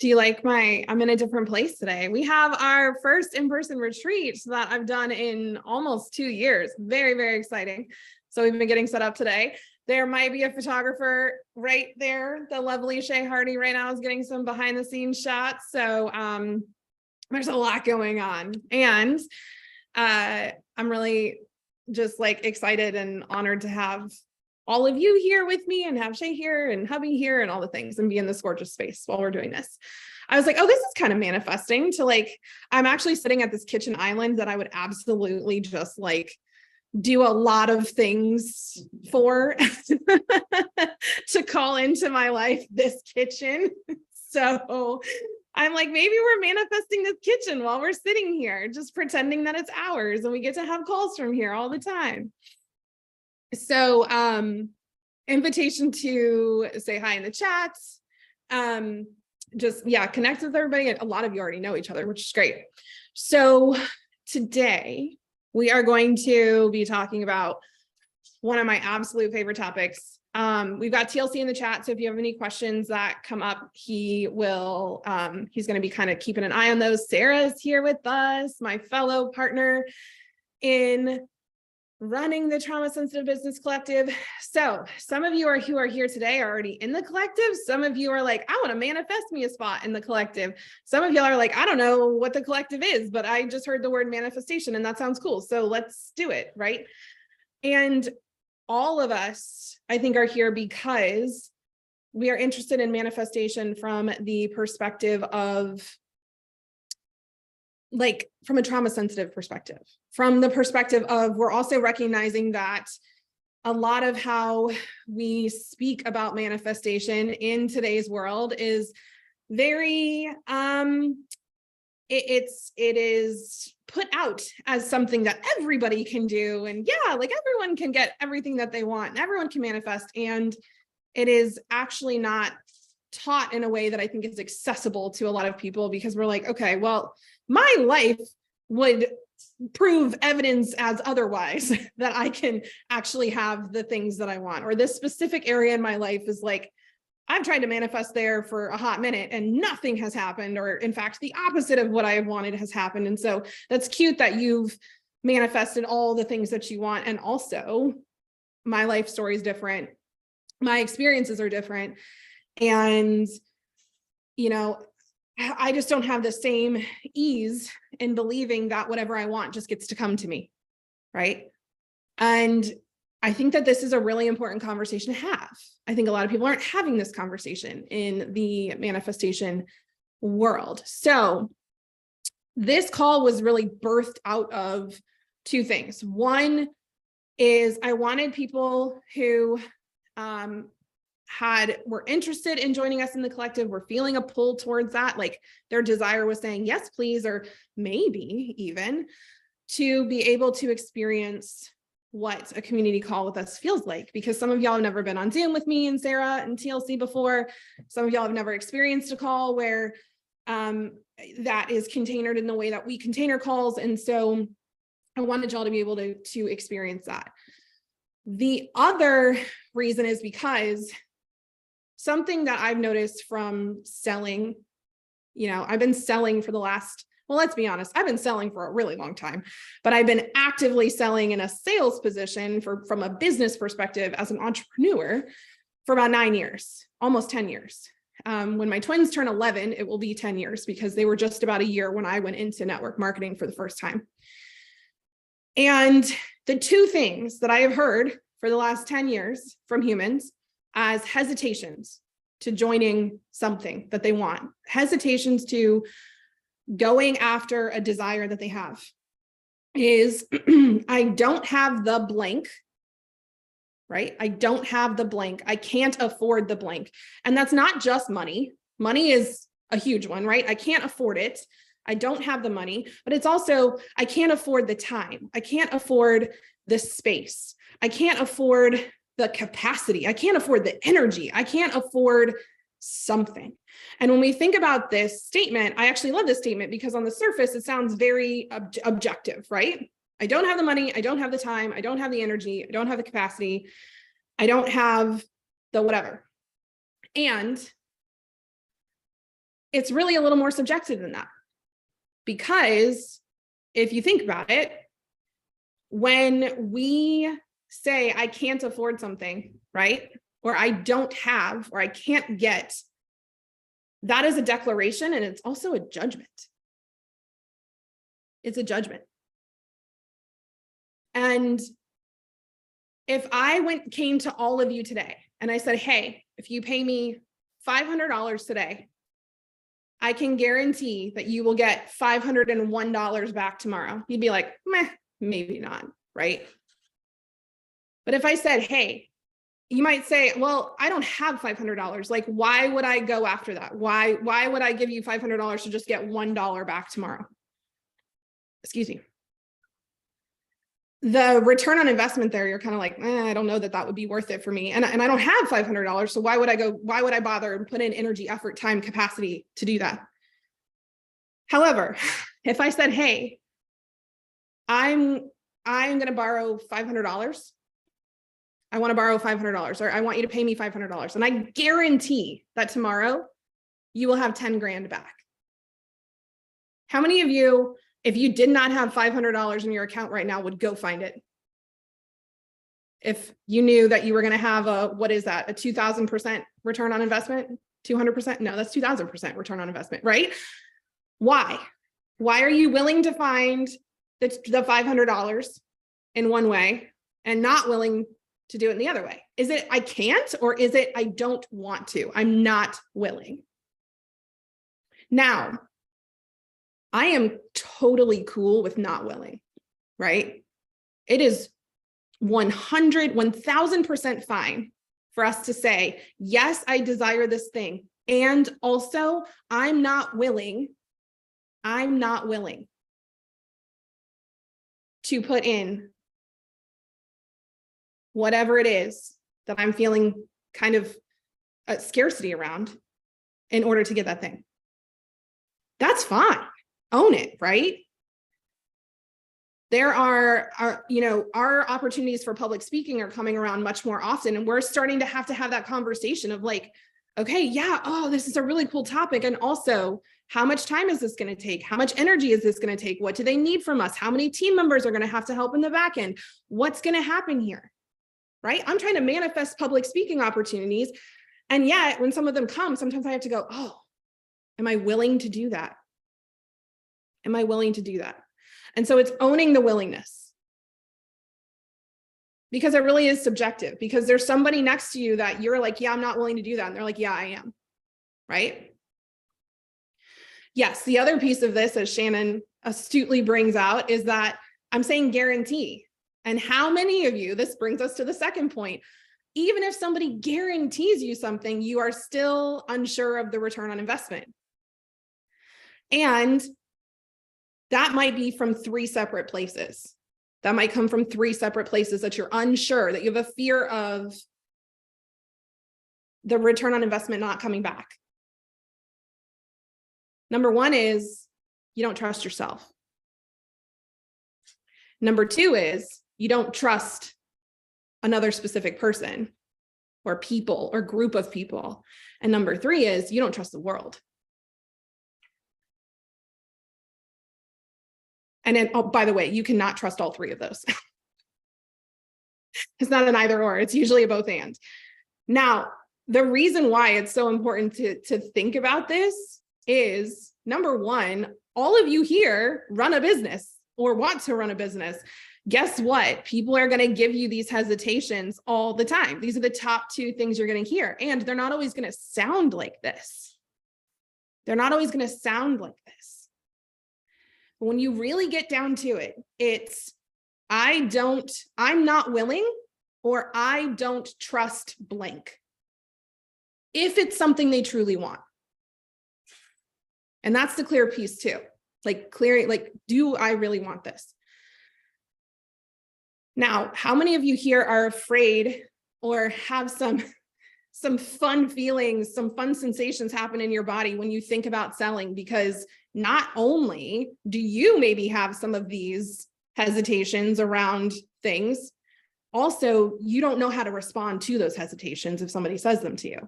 Do you like I'm in a different place today. We have our first in-person retreat that I've done in almost 2 years. Very, very exciting. So we've been getting set up today. There might be a photographer right there. The lovely Shay Hardy right now is getting some behind the scenes shots. So there's a lot going on. And I'm really just like excited and honored to have all of you here with me and have Shay here and hubby here and all the things and be in this gorgeous space while we're doing this. I was like, oh, this is kind of manifesting to like, I'm actually sitting at this kitchen island that I would absolutely just like do a lot of things for to call into my life this kitchen. So I'm like, maybe we're manifesting this kitchen while we're sitting here, just pretending that it's ours and we get to have calls from here all the time. So, invitation to say hi in the chat. Just, yeah, connect with everybody. A lot of you already know each other, which is great. So today we are going to be talking about one of my absolute favorite topics. We've got TLC in the chat. So if you have any questions that come up, he's going to be kind of keeping an eye on those. Sarah's here with us, my fellow partner in running the Trauma Sensitive Business Collective. So some of you who are here today are already in the collective. Some of you are like, I want to manifest me a spot in the collective. Some of y'all are like, I don't know what the collective is, but I just heard the word manifestation and that sounds cool. So let's do it, right? And all of us, I think, are here because we are interested in manifestation from the perspective of like from a trauma sensitive perspective, from the perspective of we're also recognizing that a lot of how we speak about manifestation in today's world is very, it is put out as something that everybody can do. And yeah, like everyone can get everything that they want and everyone can manifest. And it is actually not taught in a way that I think is accessible to a lot of people because we're like, okay, well, my life would prove evidence as otherwise that I can actually have the things that I want, or this specific area in my life is like, I've tried to manifest there for a hot minute and nothing has happened, or in fact, the opposite of what I wanted has happened. And so that's cute that you've manifested all the things that you want. And also my life story is different. My experiences are different. And, you know, I just don't have the same ease in believing that whatever I want just gets to come to me, right? And I think that this is a really important conversation to have. I think a lot of people aren't having this conversation in the manifestation world. So this call was really birthed out of two things. One is I wanted people who were interested in joining us in the collective, were feeling a pull towards that, like their desire was saying, yes, please, or maybe even to be able to experience what a community call with us feels like, because some of y'all have never been on Zoom with me and Sarah and TLC before. Some of y'all have never experienced a call where that is containered in the way that we container calls. And so I wanted y'all to be able to experience that. The other reason is because something that I've noticed from selling, you know, I've been selling for the last, well, let's be honest, I've been selling for a really long time, but I've been actively selling in a sales position from a business perspective as an entrepreneur for about 9 years, almost 10 years. When my twins turn 11, it will be 10 years because they were just about a year when I went into network marketing for the first time. And the two things that I have heard for the last 10 years from humans as hesitations to joining something that they want, hesitations to going after a desire that they have is I don't have the blank, right? I don't have the blank. I can't afford the blank. And that's not just money. Money is a huge one, right? I can't afford it. I don't have the money, but it's also, I can't afford the time. I can't afford the space. I can't afford the capacity. I can't afford the energy. I can't afford something. And when we think about this statement, I actually love this statement because on the surface, it sounds very objective, right? I don't have the money. I don't have the time. I don't have the energy. I don't have the capacity. I don't have the whatever. And it's really a little more subjective than that. Because if you think about it, when we say, I can't afford something, right? Or I don't have, or I can't get, that is a declaration, and it's also a judgment. It's a judgment. And if I came to all of you today and I said, hey, if you pay me $500 today, I can guarantee that you will get $501 back tomorrow. You'd be like, meh, maybe not, right? But if I said, hey, you might say, well, I don't have $500. Like, why would I go after that? Why would I give you $500 to just get $1 back tomorrow? Excuse me. The return on investment there, you're kind of like, I don't know that would be worth it for me. And I don't have $500. So why would I bother and put in energy, effort, time, capacity to do that? However, if I said, hey, I'm going to borrow $500. I want to borrow $500, or I want you to pay me $500. And I guarantee that tomorrow you will have 10 grand back. How many of you, if you did not have $500 in your account right now, would go find it? If you knew that you were going to have a 2,000% return on investment, 200%? No, that's 2,000% return on investment, right? Why? Why are you willing to find the $500 in one way and not willing to do it in the other way? Is it I can't, or is it I don't want to? I'm not willing. Now, I am totally cool with not willing, right? It is 1,000% fine for us to say, yes, I desire this thing. And also, I'm not willing to put in whatever it is that I'm feeling kind of a scarcity around in order to get that thing. That's fine. Own it, right? There are our opportunities for public speaking are coming around much more often. And we're starting to have that conversation of like, okay, yeah, oh, this is a really cool topic. And also, how much time is this going to take? How much energy is this going to take? What do they need from us? How many team members are going to have to help in the back end? What's going to happen here? Right? I'm trying to manifest public speaking opportunities. And yet when some of them come, sometimes I have to go, oh, am I willing to do that? Am I willing to do that? And so it's owning the willingness, because it really is subjective, because there's somebody next to you that you're like, yeah, I'm not willing to do that. And they're like, yeah, I am. Right? Yes. The other piece of this, as Shannon astutely brings out, is that I'm saying guarantee. And how many of you, this brings us to the second point, even if somebody guarantees you something, you are still unsure of the return on investment. And that might be from 3 separate places. That might come from 3 separate places that you're unsure, that you have a fear of the return on investment not coming back. Number 1 is you don't trust yourself. Number 2 is you don't trust another specific person or people or group of people. And number 3 is you don't trust the world. And then, oh, by the way, you cannot trust all 3 of those. It's not an either or, it's usually a both and. Now, the reason why it's so important to think about this is, number 1, all of you here run a business or want to run a business. Guess what? People are going to give you these hesitations all the time. These are the top 2 things you're going to hear. And they're not always going to sound like this. They're not always going to sound like this. But when you really get down to it, it's I'm not willing, or I don't trust blank. If it's something they truly want. And that's the clear piece too. Like clearing, like, do I really want this? Now, how many of you here are afraid or have some fun feelings, some fun sensations happen in your body when you think about selling? Because not only do you maybe have some of these hesitations around things, also you don't know how to respond to those hesitations if somebody says them to you.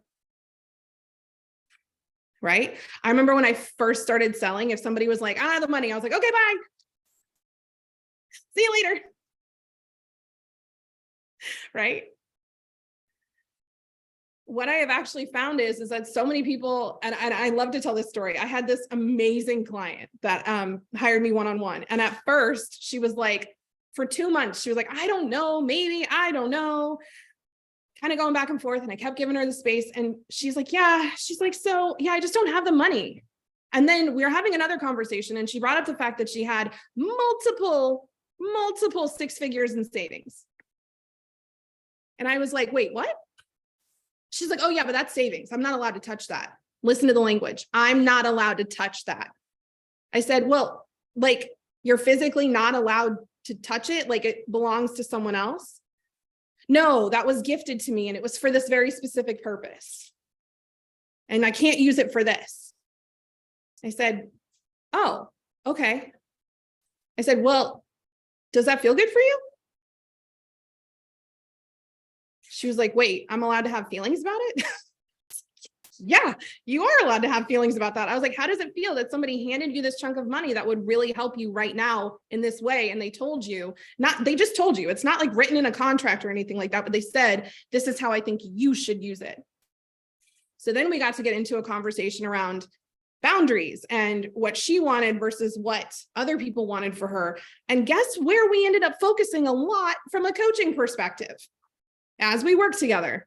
right? I remember when I first started selling, if somebody was like, I don't have the money, I was like, okay, bye. See you later. Right? What I have actually found is that so many people, and I love to tell this story. I had this amazing client that hired me one-on-one. And at first she was like, for 2 months, she was like, I don't know, maybe, I don't know. Kind of going back and forth. And I kept giving her the space. And she's like, yeah, she's like, so yeah, I just don't have the money. And then we were having another conversation and she brought up the fact that she had multiple 6 figures in savings. And I was like, wait, what? She's like, oh yeah, but that's savings. I'm not allowed to touch that. Listen to the language. I'm not allowed to touch that. I said, well, like you're physically not allowed to touch it. Like it belongs to someone else. No, that was gifted to me. And it was for this very specific purpose. And I can't use it for this. I said, oh, okay. I said, well, does that feel good for you? She was like, wait, I'm allowed to have feelings about it? Yeah, you are allowed to have feelings about that. I was like, how does it feel that somebody handed you this chunk of money that would really help you right now in this way? And they told you, they just told you, it's not like written in a contract or anything like that, but they said, this is how I think you should use it. So then we got to get into a conversation around boundaries and what she wanted versus what other people wanted for her. And guess where we ended up focusing a lot from a coaching perspective as we work together.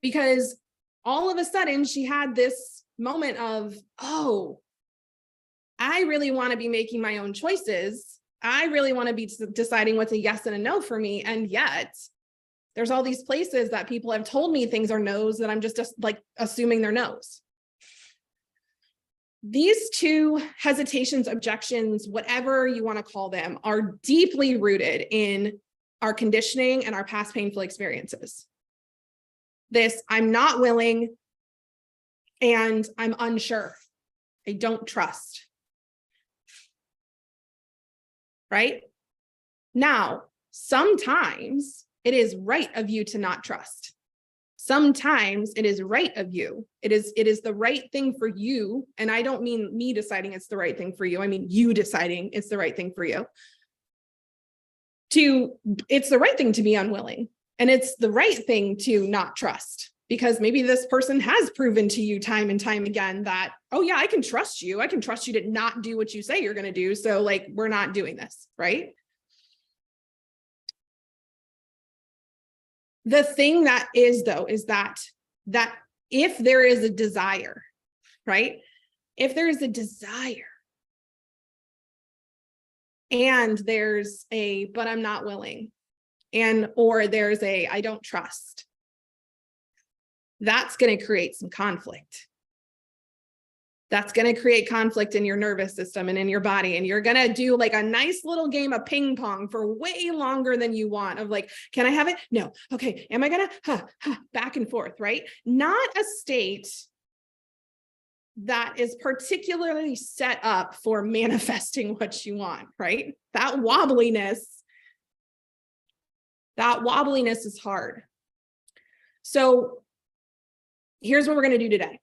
Because all of a sudden she had this moment of, oh, I really want to be making my own choices. I really want to be deciding what's a yes and a no for me. And yet there's all these places that people have told me things are no's that I'm just like assuming they're no's. These two hesitations, objections, whatever you want to call them, are deeply rooted in our conditioning and our past painful experiences. This, I'm not willing and I'm unsure. I don't trust. Right? Now, sometimes it is right of you to not trust. Sometimes it is right of you. It is the right thing for you. And I don't mean me deciding it's the right thing for you. I mean you deciding it's the right thing for you. It's the right thing to be unwilling. And it's the right thing to not trust, because maybe this person has proven to you time and time again that, oh yeah, I can trust you. I can trust you to not do what you say you're going to do. So like, we're not doing this, right? The thing that is though, is that if there is a desire, right? If there is a desire and there's a, but I'm not willing, or there's a, I don't trust, that's going to create some conflict. That's going to create conflict in your nervous system and in your body. And you're going to do like a nice little game of ping pong for way longer than you want, of like, can I have it? No. Okay. Am I going to back and forth, right? Not a state that is particularly set up for manifesting what you want, right? That wobbliness is hard. So here's what we're going to do today.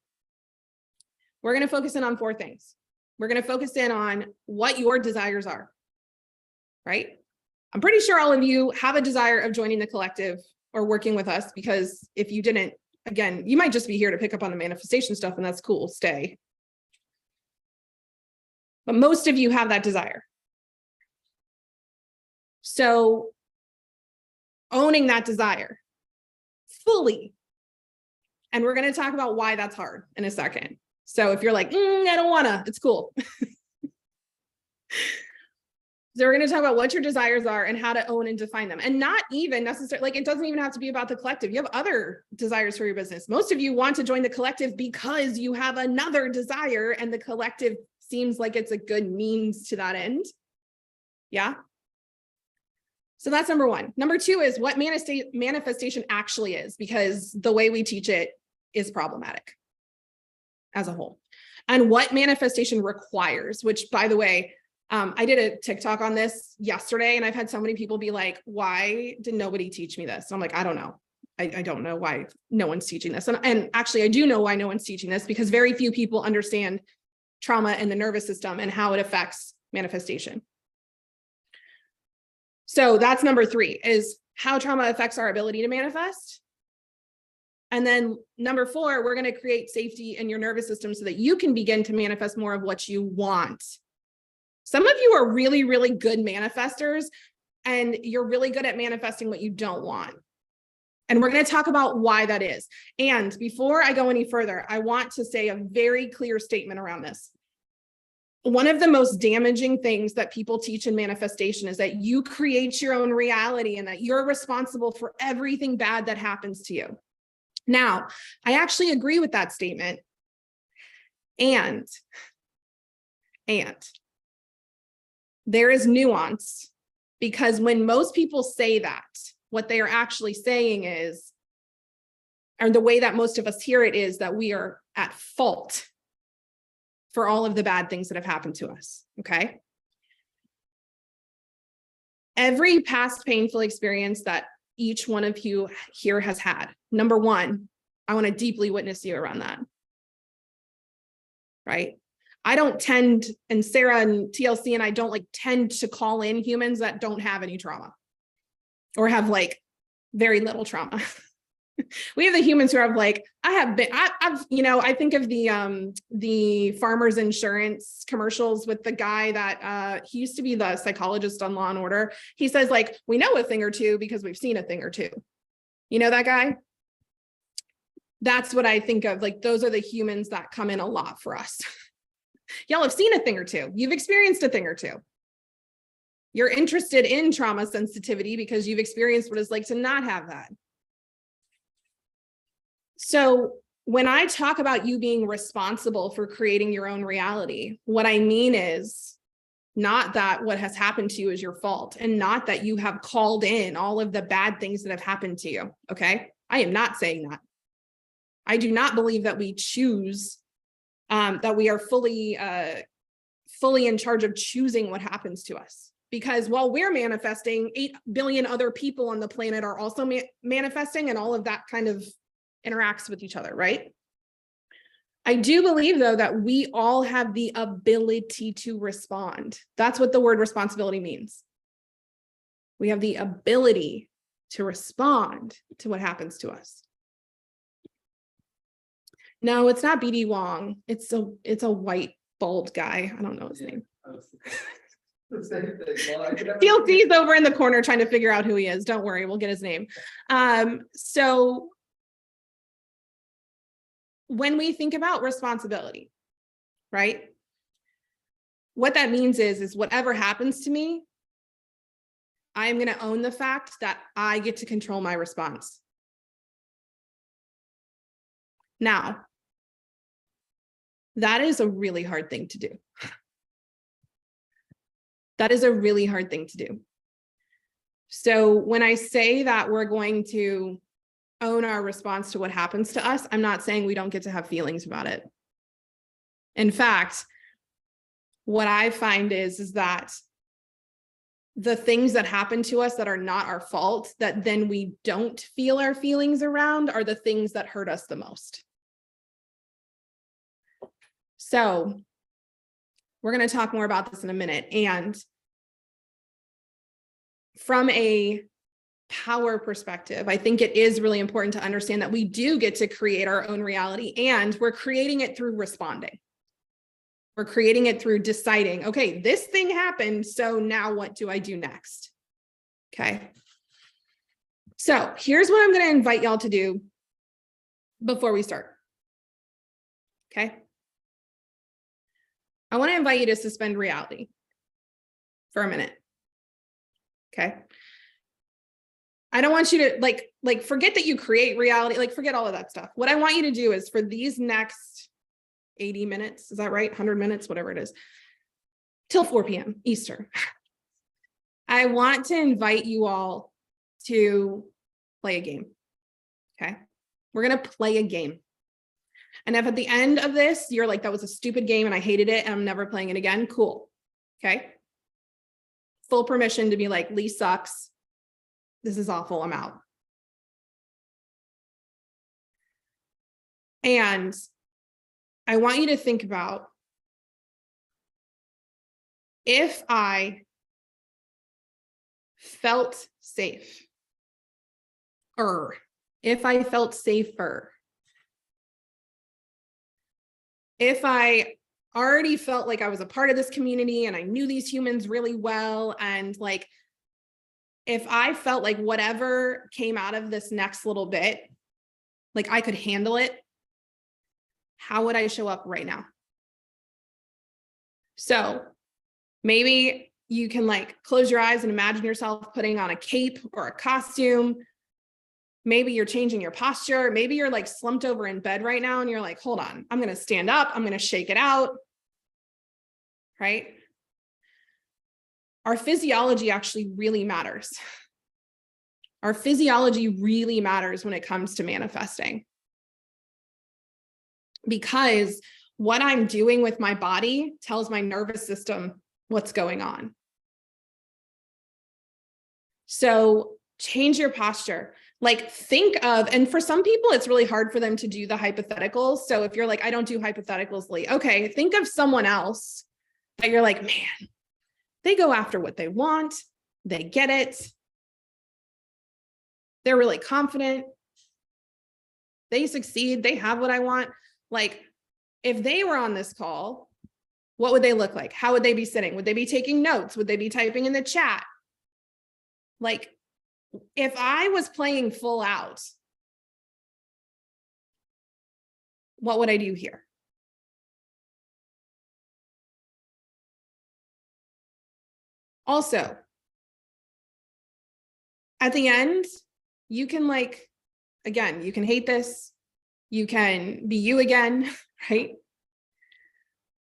We're going to focus in on 4 things. We're going to focus in on what your desires are, right? I'm pretty sure all of you have a desire of joining the collective or working with us, because if you didn't, again, you might just be here to pick up on the manifestation stuff, and that's cool, stay. But most of you have that desire. So owning that desire fully. And we're going to talk about why that's hard in a second. So if you're like, I don't wanna, it's cool. So we're going to talk about what your desires are and how to own and define them. And not even necessarily, like, it doesn't even have to be about the collective. You have other desires for your business. Most of you want to join the collective because you have another desire, and the collective seems like it's a good means to that end. Yeah. So that's number 1. Number 2 is what manifestation actually is, because the way we teach it is problematic as a whole. And what manifestation requires, which, by the way, I did a TikTok on this yesterday, and I've had so many people be like, why did nobody teach me this? And I'm like, I don't know. I don't know why no one's teaching this. And actually, I do know why no one's teaching this, because very few people understand trauma and the nervous system and how it affects manifestation. So that's number 3, is how trauma affects our ability to manifest. And then number 4, we're going to create safety in your nervous system so that you can begin to manifest more of what you want. Some of you are really, really good manifestors, and you're really good at manifesting what you don't want. And we're going to talk about why that is. And before I go any further, I want to say a very clear statement around this. One of the most damaging things that people teach in manifestation is that you create your own reality and that you're responsible for everything bad that happens to you. Now, I actually agree with that statement. And there is nuance, because when most people say that, what they are actually saying is, or the way that most of us hear it, is that we are at fault for all of the bad things that have happened to us, okay? Every past painful experience that each one of you here has had, number 1, I want to deeply witness you around that, right? I don't tend, and Sarah and TLC and I don't tend to call in humans that don't have any trauma or have very little trauma. We have the humans who are I think of the Farmers Insurance commercials with the guy that he used to be the psychologist on Law and Order. He says, we know a thing or two because we've seen a thing or two. You know that guy? That's what I think of. Those are the humans that come in a lot for us. Y'all have seen a thing or two. You've experienced a thing or two. You're interested in trauma sensitivity because you've experienced what it's like to not have that. So when I talk about you being responsible for creating your own reality, what I mean is not that what has happened to you is your fault, and not that you have called in all of the bad things that have happened to you. Okay. I am not saying that. I do not believe that we choose, that we are fully in charge of choosing what happens to us. Because while we're manifesting, 8 billion other people on the planet are also manifesting, and all of that kind of interacts with each other, right? I do believe, though, that we all have the ability to respond. That's what the word responsibility means. We have the ability to respond to what happens to us. No, it's not BD Wong. It's a white, bald guy. I don't know his name. TLC's over in the corner trying to figure out who he is. Don't worry, we'll get his name. So when we think about responsibility, right? What that means is whatever happens to me, I am going to own the fact that I get to control my response. Now, that is a really hard thing to do. That is a really hard thing to do. So when I say that we're going to own our response to what happens to us, I'm not saying we don't get to have feelings about it. In fact, what I find is that the things that happen to us that are not our fault, that then we don't feel our feelings around, are the things that hurt us the most. So we're going to talk more about this in a minute. And from a power perspective, I think it is really important to understand that we do get to create our own reality, and we're creating it through responding. We're creating it through deciding, okay, this thing happened, so now what do I do next? Okay. So here's what I'm going to invite y'all to do before we start. Okay. I want to invite you to suspend reality for a minute. Okay. I don't want you to forget that you create reality, forget all of that stuff. What I want you to do is, for these next 80 minutes, is that right? 100 minutes, whatever it is, till 4 p.m. Eastern, I want to invite you all to play a game. Okay. We're going to play a game. And if at the end of this, you're like, that was a stupid game and I hated it and I'm never playing it again, cool. Okay. Full permission to be like, Lee sucks. This is awful. I'm out. And I want you to think about, if I felt safe, or if I felt safer, if I already felt like I was a part of this community and I knew these humans really well, and like, if I felt like whatever came out of this next little bit, like I could handle it, how would I show up right now? So maybe you can like close your eyes and imagine yourself putting on a cape or a costume. Maybe you're changing your posture. Maybe you're like slumped over in bed right now and you're like, hold on, I'm going to stand up. I'm going to shake it out. Right? Our physiology actually really matters. Our physiology really matters when it comes to manifesting. Because what I'm doing with my body tells my nervous system what's going on. So change your posture. Like think of, and for some people, it's really hard for them to do the hypotheticals. So if you're like, I don't do hypotheticals, Lee, okay, think of someone else that you're like, man, they go after what they want. They get it. They're really confident. They succeed. They have what I want. Like, if they were on this call, what would they look like? How would they be sitting? Would they be taking notes? Would they be typing in the chat? Like, if I was playing full out, what would I do here? Also, at the end, you can like, again, you can hate this. You can be you again, right?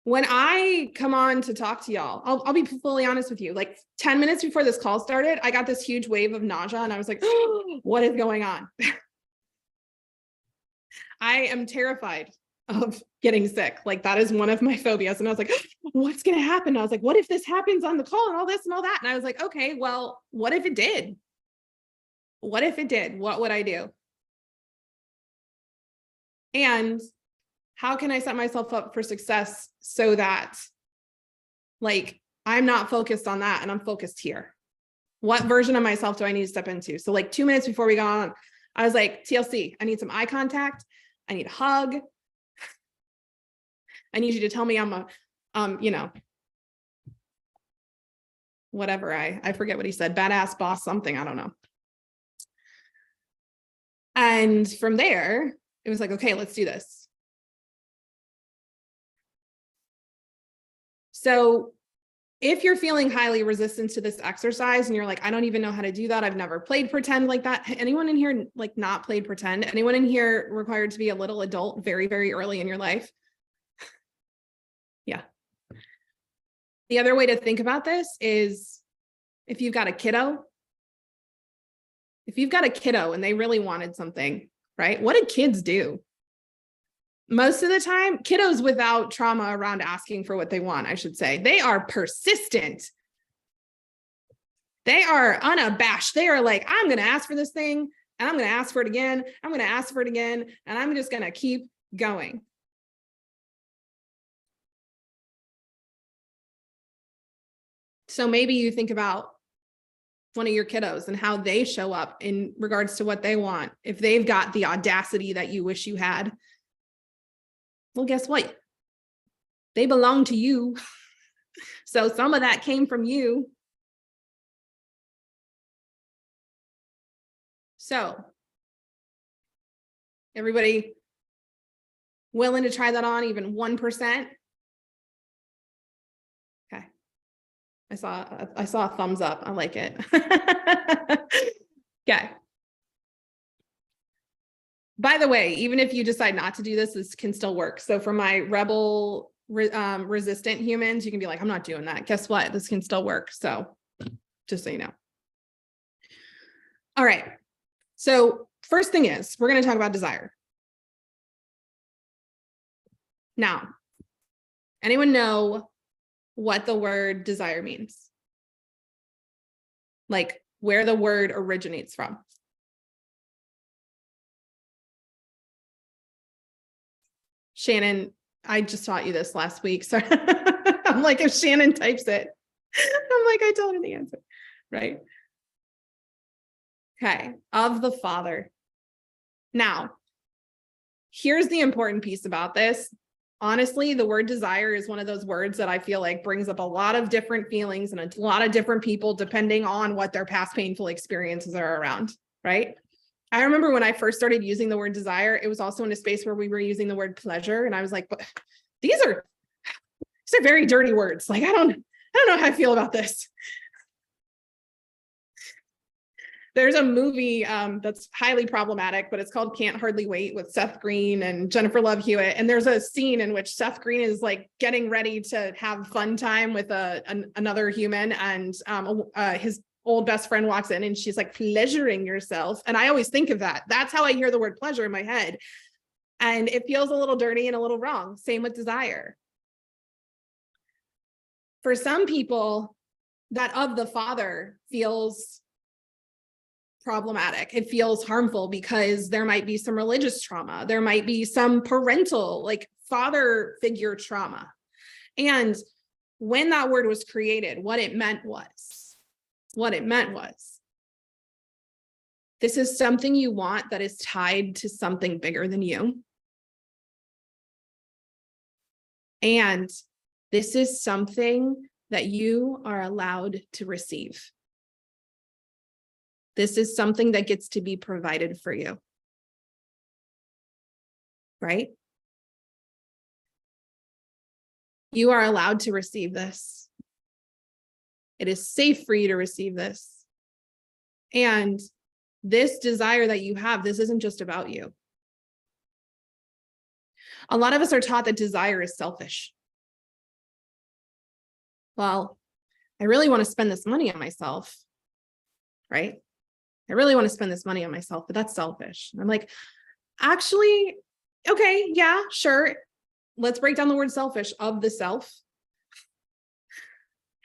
When I come on to talk to y'all, I'll be fully honest with you. Like 10 minutes before this call started, I got this huge wave of nausea and I was like, oh, what is going on? I am terrified of getting sick. Like that is one of my phobias. And I was like, what's going to happen? I was like, what if this happens on the call and all this and all that? And I was like, okay, well, what if it did? What if it did? What would I do? And how can I set myself up for success so that like I'm not focused on that and I'm focused here? What version of myself do I need to step into? So like 2 minutes before we got on, I was like, TLC, I need some eye contact. I need a hug. I need you to tell me I'm a, you know, whatever. I forget what he said, badass boss something, I don't know. And from there, it was like, okay, let's do this. So if you're feeling highly resistant to this exercise and you're like, I don't even know how to do that. I've never played pretend like that. Anyone in here like not played pretend? Anyone in here required to be a little adult very, very early in your life? Yeah. The other way to think about this is if you've got a kiddo, and they really wanted something, right? What do kids do? Most of the time, kiddos without trauma around asking for what they want, I should say, they are persistent. They are unabashed. They are like, I'm going to ask for this thing and I'm going to ask for it again. I'm going to ask for it again. And I'm just going to keep going. So maybe you think about one of your kiddos and how they show up in regards to what they want. If they've got the audacity that you wish you had, well, guess what? They belong to you. So some of that came from you. So everybody willing to try that on, even 1%? Okay. I saw a thumbs up. I like it. Okay. By the way, even if you decide not to do this, this can still work. So for my rebel resistant humans, you can be like, I'm not doing that. Guess what? This can still work. So just so you know. All right. So first thing is, we're going to talk about desire. Now, anyone know what the word desire means? Like where the word originates from? Shannon, I just taught you this last week. So I'm like, if Shannon types it, I'm like, I told her the answer, right? Okay, of the Father. Now, here's the important piece about this. Honestly, the word desire is one of those words that I feel like brings up a lot of different feelings and a lot of different people, depending on what their past painful experiences are around, right? I remember when I first started using the word desire, it was also in a space where we were using the word pleasure. And I was like, but these are very dirty words. Like, I don't know how I feel about this. There's a movie that's highly problematic, but it's called Can't Hardly Wait with Seth Green and Jennifer Love Hewitt. And there's a scene in which Seth Green is like getting ready to have fun time with another human, and his old best friend walks in and she's like, pleasuring yourself. And I always think of that. That's how I hear the word pleasure in my head. And it feels a little dirty and a little wrong. Same with desire. For some people, that of the Father feels problematic. It feels harmful because there might be some religious trauma. There might be some parental, like father figure trauma. And when that word was created, what it meant was, this is something you want that is tied to something bigger than you. And this is something that you are allowed to receive. This is something that gets to be provided for you, right? You are allowed to receive this. It is safe for you to receive this. And this desire that you have, this isn't just about you. A lot of us are taught that desire is selfish. Well, I really want to spend this money on myself, right? I really want to spend this money on myself, but that's selfish. And I'm like, actually, okay, yeah, sure. Let's break down the word selfish. Of the self,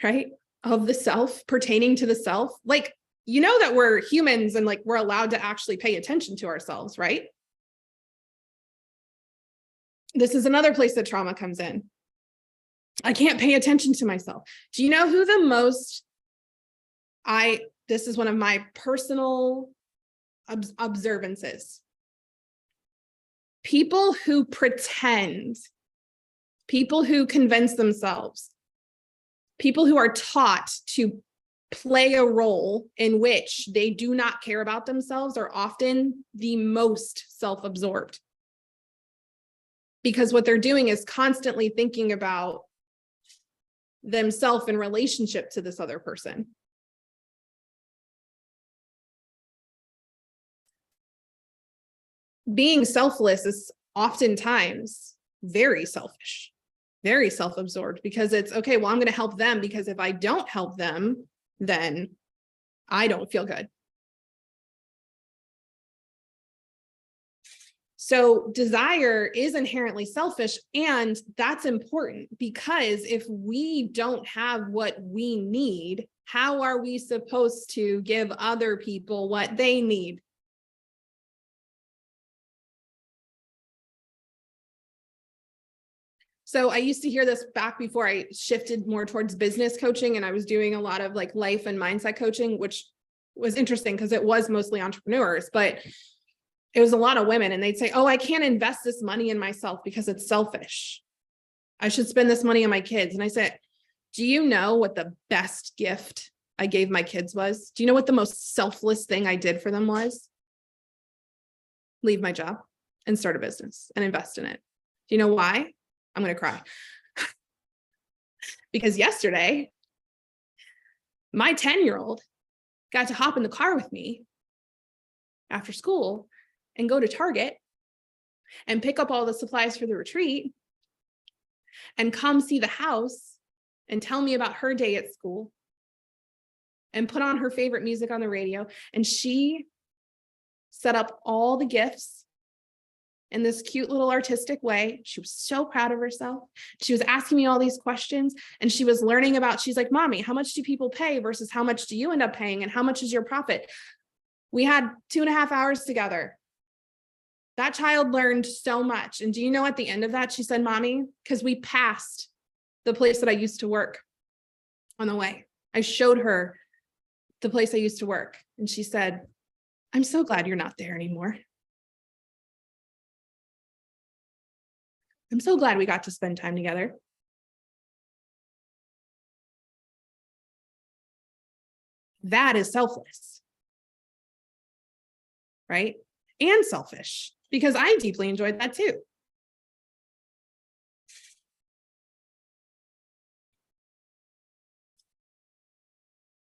right? Of the self, pertaining to the self. Like, you know that we're humans and like we're allowed to actually pay attention to ourselves, right? This is another place that trauma comes in. I can't pay attention to myself. Do you know who the most, this is one of my personal observances. People who pretend, people who convince themselves, people who are taught to play a role in which they do not care about themselves are often the most self-absorbed. Because what they're doing is constantly thinking about themselves in relationship to this other person. Being selfless is oftentimes very selfish, very self-absorbed, because it's okay, well, I'm going to help them because if I don't help them, then I don't feel good. So desire is inherently selfish, and that's important because if we don't have what we need, how are we supposed to give other people what they need? So I used to hear this back before I shifted more towards business coaching, and I was doing a lot of like life and mindset coaching, which was interesting because it was mostly entrepreneurs, but it was a lot of women, and they'd say, oh, I can't invest this money in myself because it's selfish. I should spend this money on my kids. And I said, do you know what the best gift I gave my kids was? Do you know what the most selfless thing I did for them was? Leave my job and start a business and invest in it. Do you know why? I'm going to cry. Because yesterday, my 10-year-old got to hop in the car with me after school and go to Target and pick up all the supplies for the retreat and come see the house and tell me about her day at school and put on her favorite music on the radio. And she set up all the gifts in this cute little artistic way. She was so proud of herself. She was asking me all these questions, and she was learning about, she's like, Mommy, how much do people pay versus how much do you end up paying? And how much is your profit? We had 2.5 hours together. That child learned so much. And do you know at the end of that, she said, Mommy, because we passed the place that I used to work on the way. I showed her the place I used to work. And she said, I'm so glad you're not there anymore. I'm so glad we got to spend time together. That is selfless, right? And selfish, because I deeply enjoyed that too.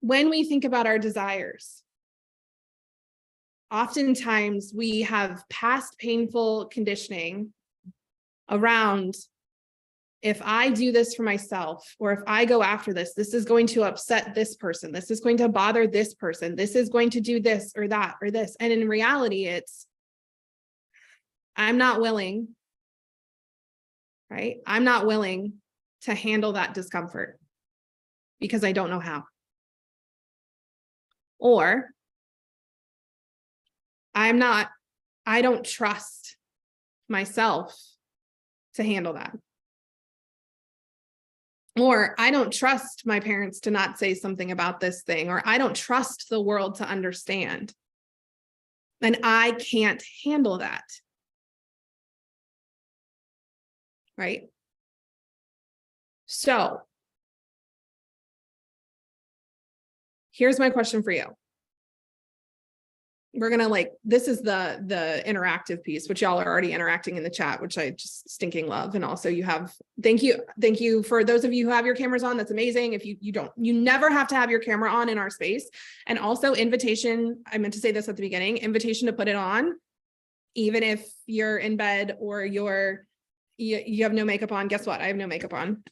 When we think about our desires, oftentimes we have past painful conditioning around, if I do this for myself, or if I go after this, this is going to upset this person. This is going to bother this person. This is going to do this or that or this. And in reality, it's, I'm not willing, right? I'm not willing to handle that discomfort because I don't know how. Or I don't trust myself to handle that. Or I don't trust my parents to not say something about this thing, or I don't trust the world to understand. And I can't handle that. Right? So here's my question for you. We're going to this is the interactive piece, which y'all are already interacting in the chat, which I just stinking love. And also you have, thank you for those of you who have your cameras on. That's amazing. If you don't, you never have to have your camera on in our space. And also invitation, I meant to say this at the beginning, invitation to put it on, even if you're in bed or you have no makeup on. Guess what? I have no makeup on.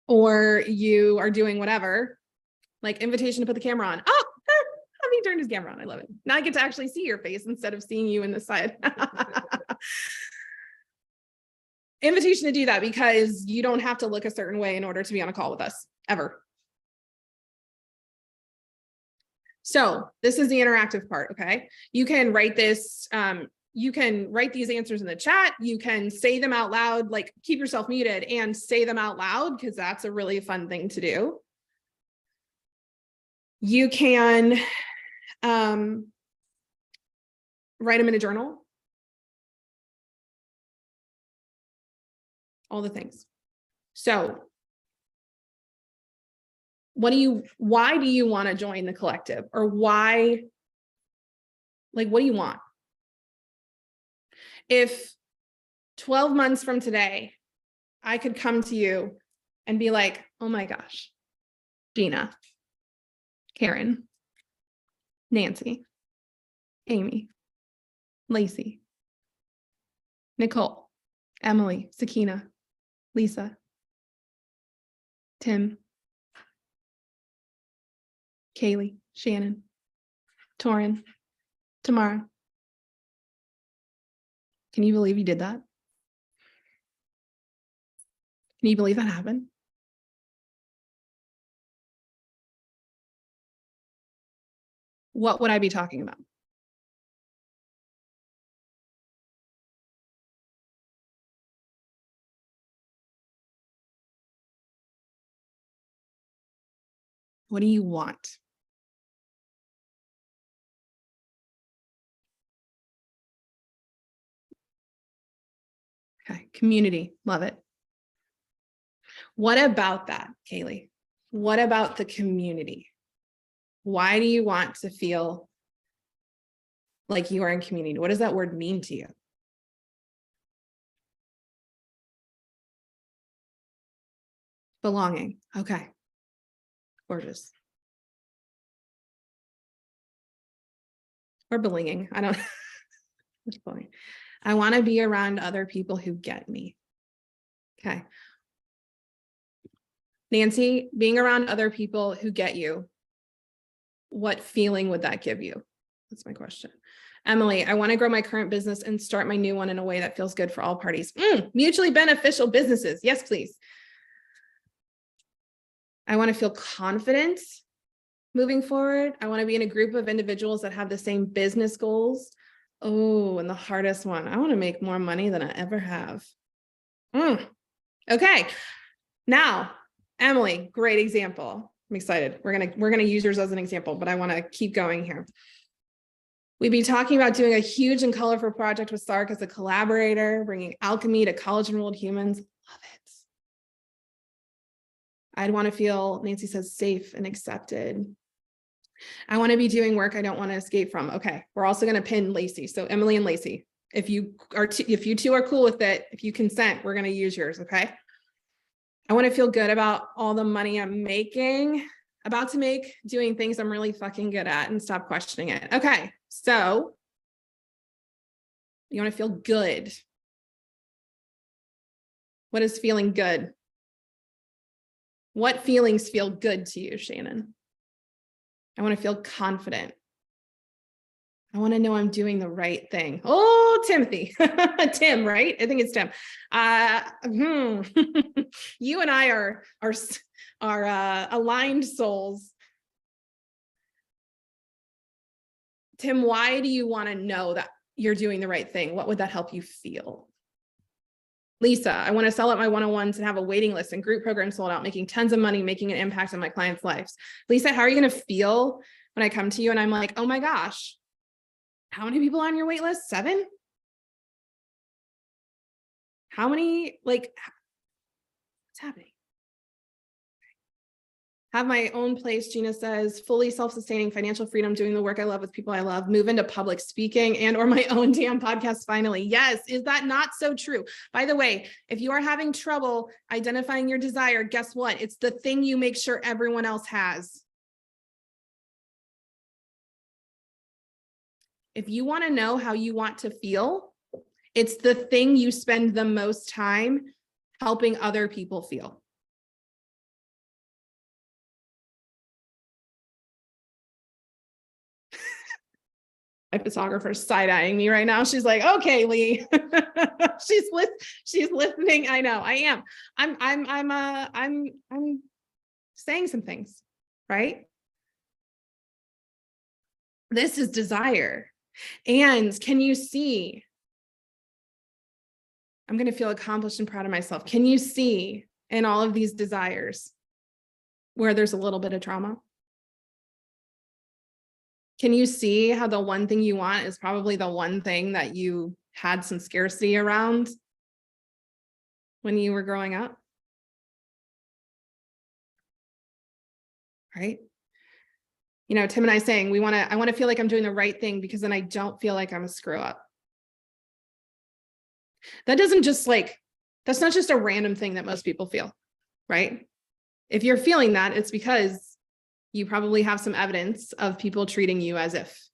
Or you are doing whatever, invitation to put the camera on. Oh, he turned his camera on. I love it. Now I get to actually see your face instead of seeing you in the side. Invitation to do that, because you don't have to look a certain way in order to be on a call with us, ever. So this is the interactive part, okay? You can write this, you can write these answers in the chat. You can say them out loud, keep yourself muted and say them out loud, because that's a really fun thing to do. You can write them in a journal. All the things. So why do you want to join the collective? Or why, what do you want? If 12 months from today, I could come to you and be like, oh my gosh, Gina, Karen, Nancy, Amy, Lacey, Nicole, Emily, Sakina, Lisa, Tim, Kaylee, Shannon, Torin, Tamara. Can you believe you did that? Can you believe that happened? What would I be talking about? What do you want? Okay, community, love it. What about that, Kaylee? What about the community? Why do you want to feel like you are in community? What does that word mean to you? Belonging. Okay. Gorgeous. Or belonging. I don't know. I want to be around other people who get me. Okay. Nancy, being around other people who get you, what feeling would that give you? That's my question. Emily, I want to grow my current business and start my new one in a way that feels good for all parties. Mutually beneficial businesses. Yes, please. I want to feel confident moving forward. I want to be in a group of individuals that have the same business goals. Oh, and the hardest one. I want to make more money than I ever have. Okay. Now, Emily, great example. I'm excited. We're gonna use yours as an example, but I want to keep going here. We'd be talking about doing a huge and colorful project with Sark as a collaborator, bringing alchemy to college-enrolled humans. Love it. I'd want to feel, Nancy says, safe and accepted. I want to be doing work I don't want to escape from. Okay, we're also going to pin Lacey. So Emily and Lacey, if you two are cool with it, if you consent, we're going to use yours. Okay. I want to feel good about all the money I'm about to make, doing things I'm really fucking good at, and stop questioning it. Okay, so you want to feel good. What is feeling good? What feelings feel good to you, Shannon? I want to feel confident. I want to know I'm doing the right thing. Oh, Timothy, Tim, right? I think it's Tim. You and I are aligned souls. Tim, why do you want to know that you're doing the right thing? What would that help you feel? Lisa, I want to sell out my one-on-ones and have a waiting list and group programs sold out, making tons of money, making an impact on my clients' lives. Lisa, how are you going to feel when I come to you and I'm like, oh my gosh, how many people on your wait list? 7? How many, like, what's happening? Have my own place, Gina says, fully self-sustaining, financial freedom, doing the work I love with people I love, move into public speaking and or my own damn podcast finally. Yes, is that not so true? By the way, if you are having trouble identifying your desire, guess what? It's the thing you make sure everyone else has. If you want to know how you want to feel, it's the thing you spend the most time helping other people feel. My photographer's side-eyeing me right now. She's like, okay, Lee. she's listening. I know I am. I'm saying some things, right? This is desire. And can you see? I'm going to feel accomplished and proud of myself. Can you see in all of these desires where there's a little bit of trauma? Can you see how the one thing you want is probably the one thing that you had some scarcity around when you were growing up? Right? You know, Tim and I saying I want to feel like I'm doing the right thing because then I don't feel like I'm a screw up. That doesn't just that's not just a random thing that most people feel, right? If you're feeling that, it's because you probably have some evidence of people treating you as if.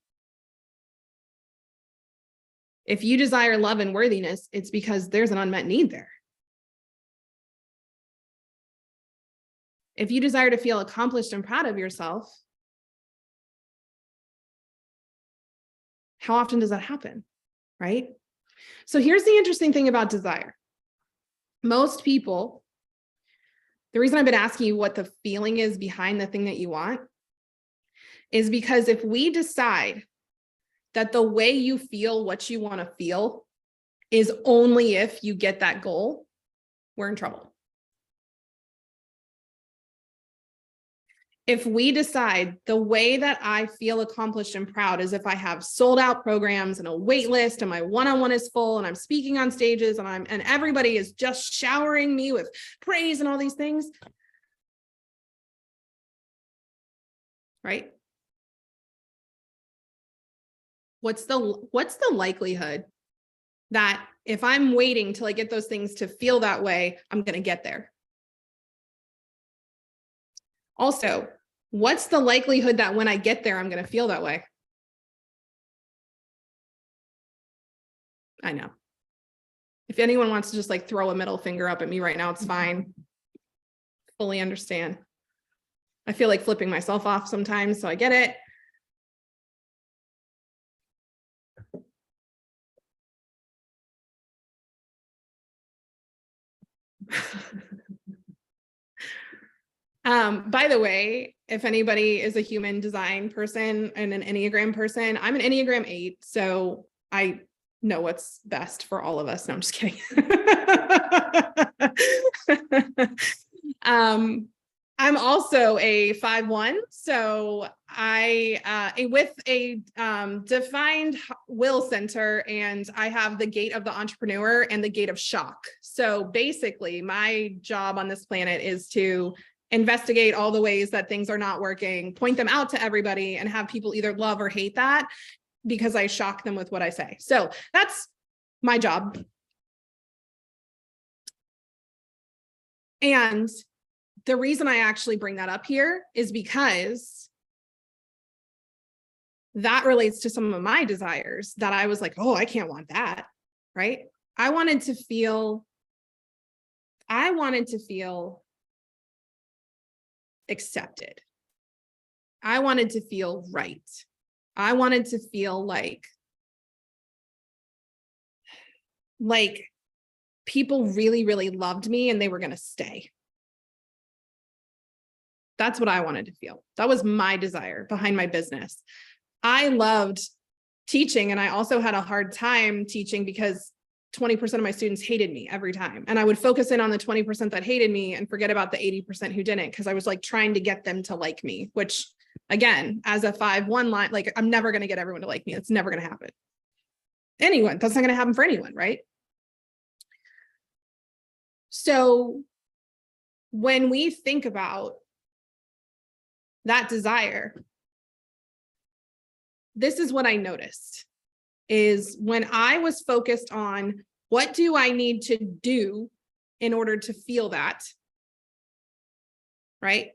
If you desire love and worthiness, it's because there's an unmet need there. If you desire to feel accomplished and proud of yourself, how often does that happen, right? So here's the interesting thing about desire. Most people, the reason I've been asking you what the feeling is behind the thing that you want is because if we decide that the way you feel what you want to feel is only if you get that goal, we're in trouble. If we decide the way that I feel accomplished and proud is if I have sold out programs and a wait list and my one-on-one is full and I'm speaking on stages and everybody is just showering me with praise and all these things, right? What's the likelihood that if I'm waiting till I get those things to feel that way, I'm going to get there? Also, what's the likelihood that when I get there, I'm going to feel that way? I know. If anyone wants to just throw a middle finger up at me right now, it's fine. Fully understand. I feel like flipping myself off sometimes, so I get it. By the way, if anybody is a human design person and an Enneagram person, I'm an Enneagram 8. So I know what's best for all of us. No, I'm just kidding. I'm also a 5-1. So I, with a defined will center, and I have the gate of the entrepreneur and the gate of shock. So basically my job on this planet is to investigate all the ways that things are not working, point them out to everybody, and have people either love or hate that, because I shock them with what I say. So that's my job. And the reason I actually bring that up here is because that relates to some of my desires that I was like, oh, I can't want that, right? I wanted to feel accepted. I wanted to feel right. I wanted to feel like people really, really loved me and they were going to stay. That's what I wanted to feel. That was my desire behind my business. I loved teaching, and I also had a hard time teaching because 20% of my students hated me every time. And I would focus in on the 20% that hated me and forget about the 80% who didn't, because I was like trying to get them to like me, which again, as a 5-1 line, like I'm never going to get everyone to like me. It's never going to happen. That's not going to happen for anyone, right? So when we think about that desire, this is what I noticed, is when I was focused on what do I need to do in order to feel that, right?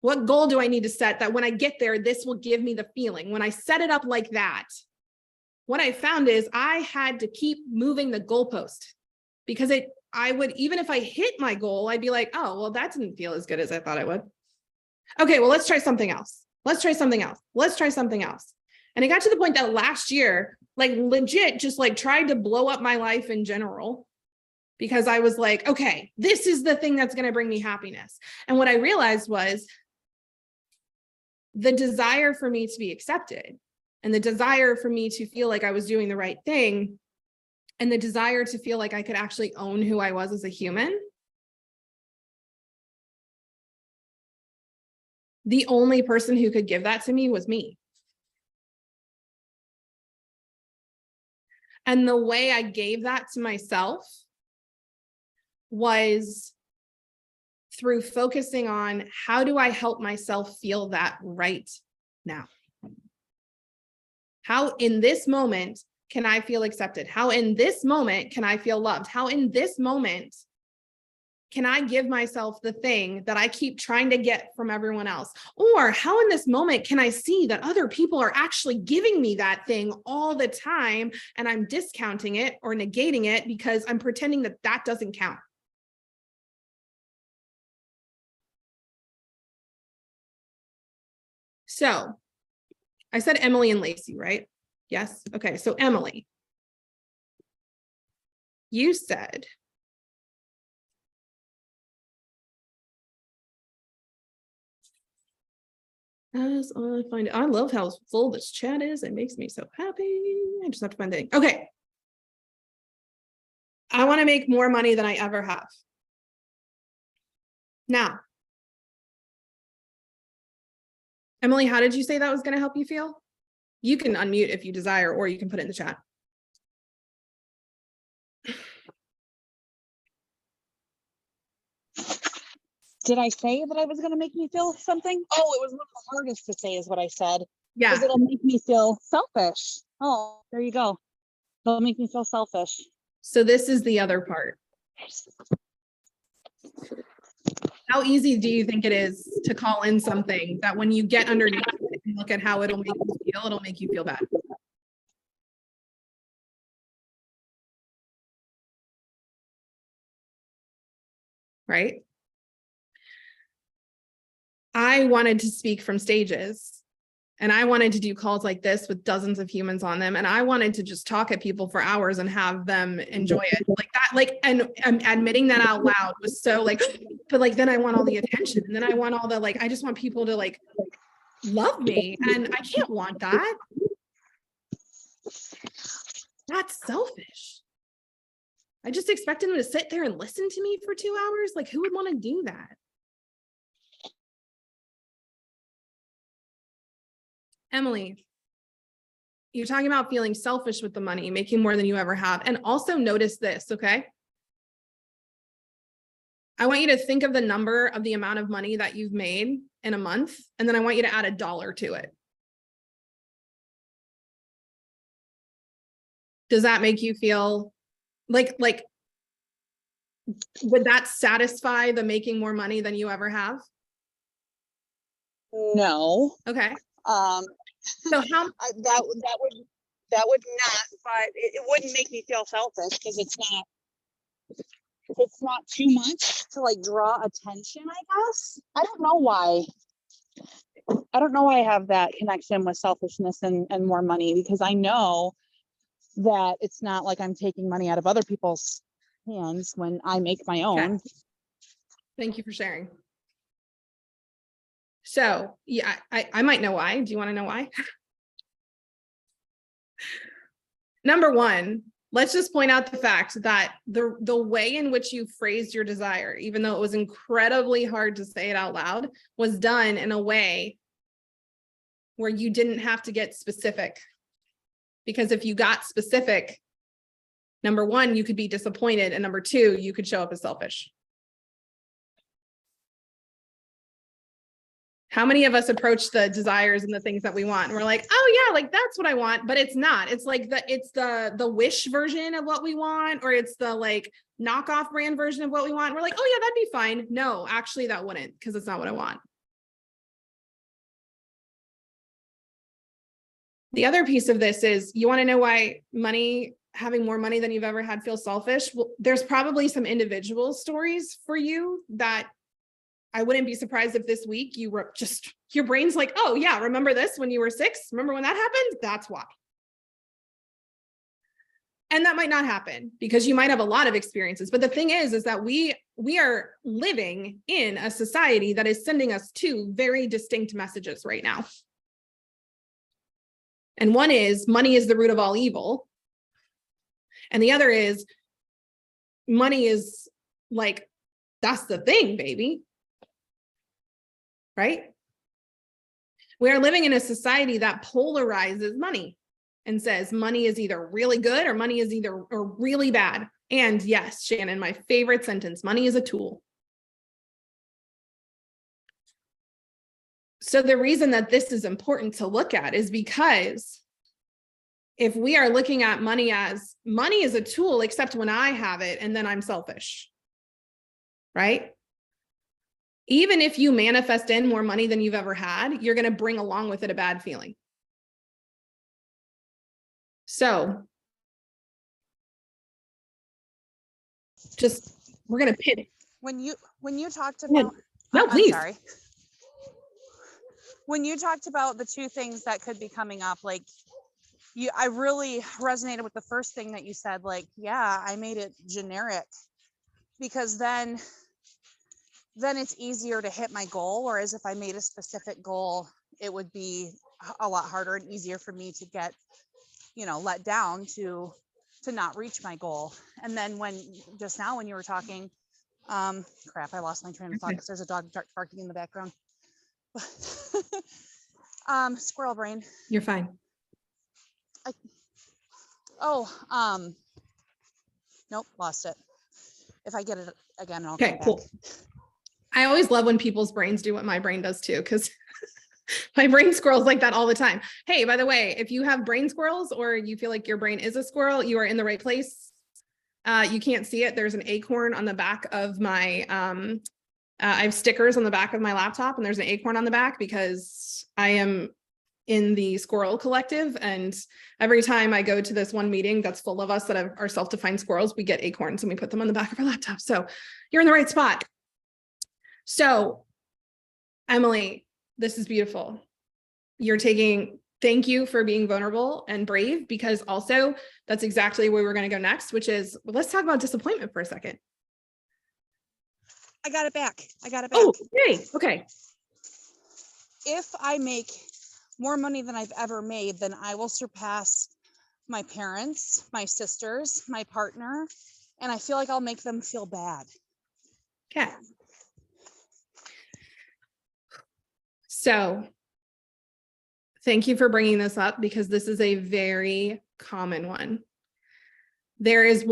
What goal do I need to set that when I get there, this will give me the feeling? When I set it up like that, what I found is I had to keep moving the goalpost, because I would, even if I hit my goal, I'd be like, oh, well, that didn't feel as good as I thought it would. Okay, well, let's try something else. Let's try something else. Let's try something else. And it got to the point that last year, like legit, just like tried to blow up my life in general, because I was like, okay, this is the thing that's going to bring me happiness. And what I realized was the desire for me to be accepted, and the desire for me to feel like I was doing the right thing, and the desire to feel like I could actually own who I was as a human. The only person who could give that to me was me. And the way I gave that to myself was through focusing on how do I help myself feel that right now? How in this moment can I feel accepted? How in this moment can I feel loved? How in this moment can I give myself the thing that I keep trying to get from everyone else? Or how in this moment can I see that other people are actually giving me that thing all the time, and I'm discounting it or negating it because I'm pretending that that doesn't count? So I said Emily and Lacey, right? Yes. Okay. So Emily, you said, as I find it, I love how full this chat is. It makes me so happy. I just have to find the thing. Okay. I want to make more money than I ever have. Now, Emily, how did you say that was going to help you feel? You can unmute if you desire, or you can put it in the chat. Did I say that it was going to make me feel something? Oh, it was one of the hardest to say is what I said. Yeah. Because it'll make me feel selfish. Oh, there you go. It'll make me feel selfish. So this is the other part. How easy do you think it is to call in something that when you get underneath it and look at how it'll make you feel, it'll make you feel bad? Right? I wanted to speak from stages, and I wanted to do calls like this with dozens of humans on them. And I wanted to just talk at people for hours and have them enjoy it like that. Like, and admitting that out loud was so like, but like, then I want all the attention, and then I want all the, like, I just want people to like love me, and I can't want that. That's selfish. I just expected him to sit there and listen to me for 2 hours. Like, who would want to do that? Emily, you're talking about feeling selfish with the money, making more than you ever have. And also notice this, okay? I want you to think of the number of the amount of money that you've made in a month, and then I want you to add $1 to it. Does that make you feel like would that satisfy the making more money than you ever have? No. Okay. So how that would not, but it wouldn't make me feel selfish because it's not too much to like draw attention, I guess. I don't know why I have that connection with selfishness and more money, because I know that it's not like I'm taking money out of other people's hands when I make my own. Okay. Thank you for sharing. So yeah, I might know why. Do you want to know why? Number one, let's just point out the fact that the way in which you phrased your desire, even though it was incredibly hard to say it out loud, was done in a way where you didn't have to get specific. Because if you got specific, number one, you could be disappointed. And number two, you could show up as selfish. How many of us approach the desires and the things that we want and we're like, oh yeah, like that's what I want, but it's not. It's like the wish version of what we want, or it's the like knockoff brand version of what we want. We're like, oh yeah, that'd be fine. No, actually that wouldn't, because it's not what I want. The other piece of this is, you want to know why having more money than you've ever had feels selfish? Well, there's probably some individual stories for you that I wouldn't be surprised if this week you were just, your brain's like, oh yeah, remember this when you were 6? Remember when that happened? That's why. And that might not happen because you might have a lot of experiences. But the thing is that we are living in a society that is sending us 2 very distinct messages right now. And one is money is the root of all evil. And the other is money is like, that's the thing, baby. Right? We are living in a society that polarizes money and says money is either really good or money is really bad. And yes, Shannon, my favorite sentence, money is a tool. So the reason that this is important to look at is because if we are looking at money as money is a tool, except when I have it and then I'm selfish, right? Even if you manifest in more money than you've ever had, you're going to bring along with it a bad feeling. So we're going to pivot. When you talked about, no, please. I'm sorry. When you talked about the 2 things that could be coming up, like I really resonated with the first thing that you said, like, yeah, I made it generic, because then it's easier to hit my goal. Whereas if I made a specific goal, it would be a lot harder and easier for me to get, let down to not reach my goal. And then when you were talking, crap, I lost my train of thought because there's a dog barking in the background. Squirrel brain. You're fine. Nope, lost it. If I get it again, I'll okay, cool. I always love when people's brains do what my brain does too, because my brain squirrels like that all the time. Hey, by the way, if you have brain squirrels or you feel like your brain is a squirrel, you are in the right place. You can't see it. There's an acorn on the back of my, I have stickers on the back of my laptop, and there's an acorn on the back because I am in the squirrel collective. And every time I go to this one meeting that's full of us that are self-defined squirrels, we get acorns and we put them on the back of our laptop. So you're in the right spot. So Emily, this is beautiful. Thank you for being vulnerable and brave, because also that's exactly where we're going to go next, which is, let's talk about disappointment for a second. I got it back. Oh, yay. Okay. If I make more money than I've ever made, then I will surpass my parents, my sisters, my partner, and I feel like I'll make them feel bad. Okay. So thank you for bringing this up, because this is a very common one. There is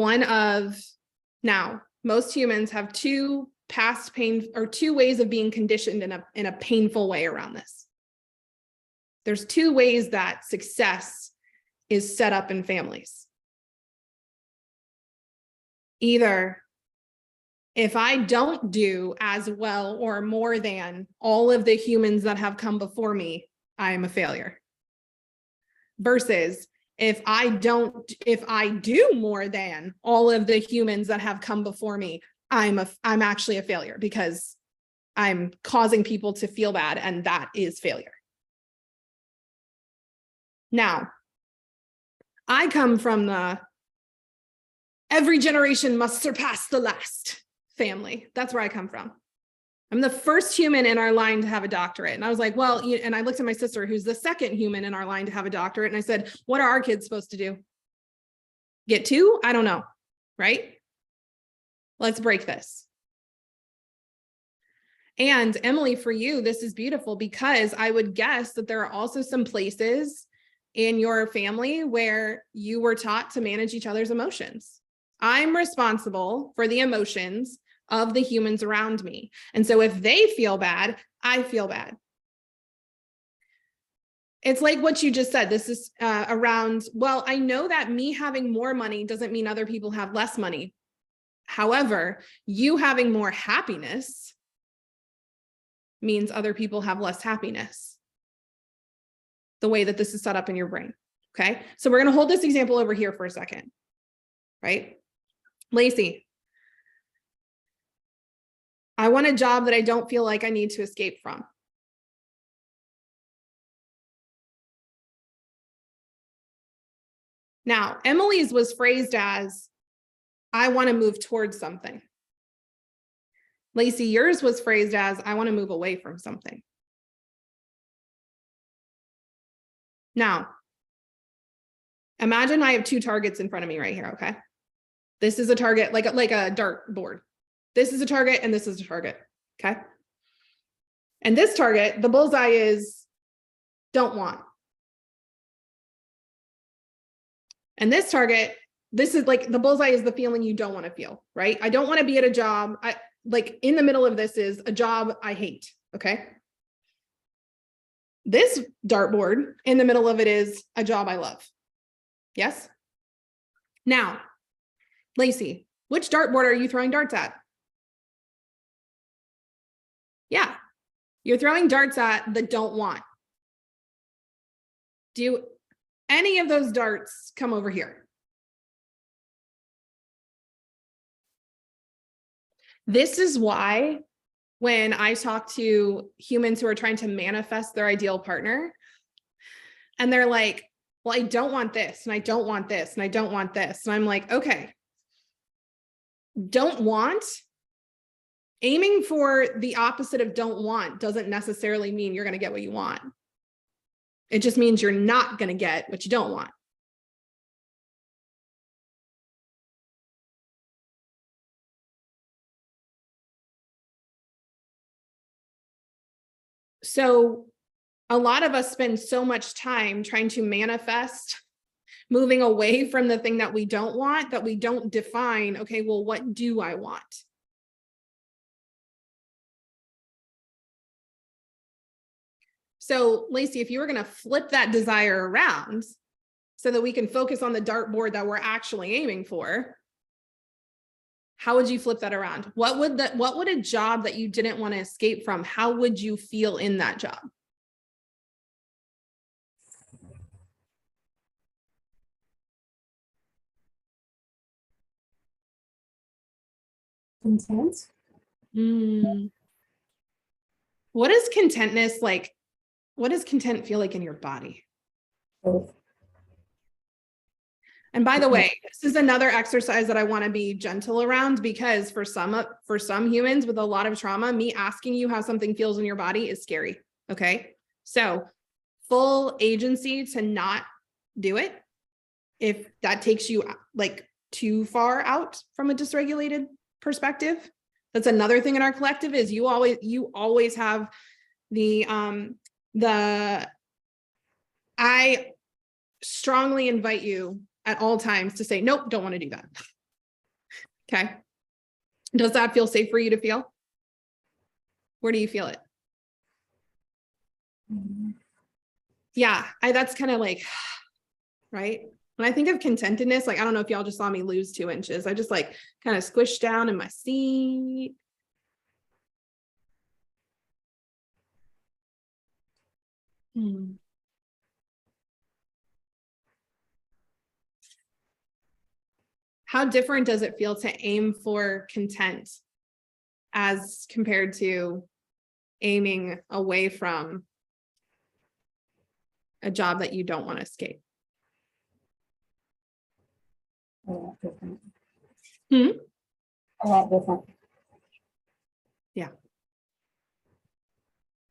now, most humans have two past pain, or two ways of being conditioned in a painful way around this. There's two ways that success is set up in families. Either, if I don't do as well or more than all of the humans that have come before me, I am a failure. Versus, if I do more than all of the humans that have come before me, I'm actually a failure, because I'm causing people to feel bad, and that is failure. Now, I come from the every generation must surpass the last family. That's where I come from. I'm the first human in our line to have a doctorate. And I was like, well, and I looked at my sister, who's the second human in our line to have a doctorate. And I said, what are our kids supposed to do? Get two? I don't know. Right? Let's break this. And Emily, for you, this is beautiful, because I would guess that there are also some places in your family where you were taught to manage each other's emotions. I'm responsible for the emotions of the humans around me. And so if they feel bad, I feel bad. It's like what you just said. This is around, well, I know that me having more money doesn't mean other people have less money. However, you having more happiness means other people have less happiness. The way that this is set up in your brain. Okay. So we're going to hold this example over here for a second, right? Lacey, I want a job that I don't feel like I need to escape from. Now, Emily's was phrased as, I want to move towards something. Lacey, yours was phrased as, I want to move away from something. Now, imagine I have two targets in front of me right here, okay? This is a target, like a dart board. This is a target, and this is a target, okay? And this target, the bullseye is don't want. And this target, this is like the bullseye is the feeling you don't want to feel, right? I don't want to be at a job. Like in the middle of this is a job I hate, okay? This dartboard in the middle of it is a job I love. Yes? Now, Lacey, which dartboard are you throwing darts at? Yeah, you're throwing darts at the don't want. Do any of those darts come over here? This is why when I talk to humans who are trying to manifest their ideal partner, and they're like, well, I don't want this, and I don't want this, and I don't want this. And I'm like, okay, don't want, aiming for the opposite of don't want doesn't necessarily mean you're going to get what you want. It just means you're not going to get what you don't want. So a lot of us spend so much time trying to manifest moving away from the thing that we don't want, that we don't define, okay, well, what do I want? So Lacey, if you were going to flip that desire around so that we can focus on the dartboard that we're actually aiming for, how would you flip that around? What would a job that you didn't want to escape from, how would you feel in that job? Content. What is contentness like? What does content feel like in your body? Both. And by the way, this is another exercise that I want to be gentle around, because for some humans with a lot of trauma, me asking you how something feels in your body is scary. Okay. So full agency to not do it if that takes you like too far out from a dysregulated perspective. That's another thing in our collective is you always have I strongly invite you at all times to say, nope, don't want to do that. Okay. Does that feel safe for you to feel? Where do you feel it? Yeah, that's kind of like, right? When I think of contentedness, like, I don't know if y'all just saw me lose 2 inches. I just like kind of squished down in my seat. How different does it feel to aim for content as compared to aiming away from a job that you don't want to escape? A lot different. Hmm? A lot different. Yeah.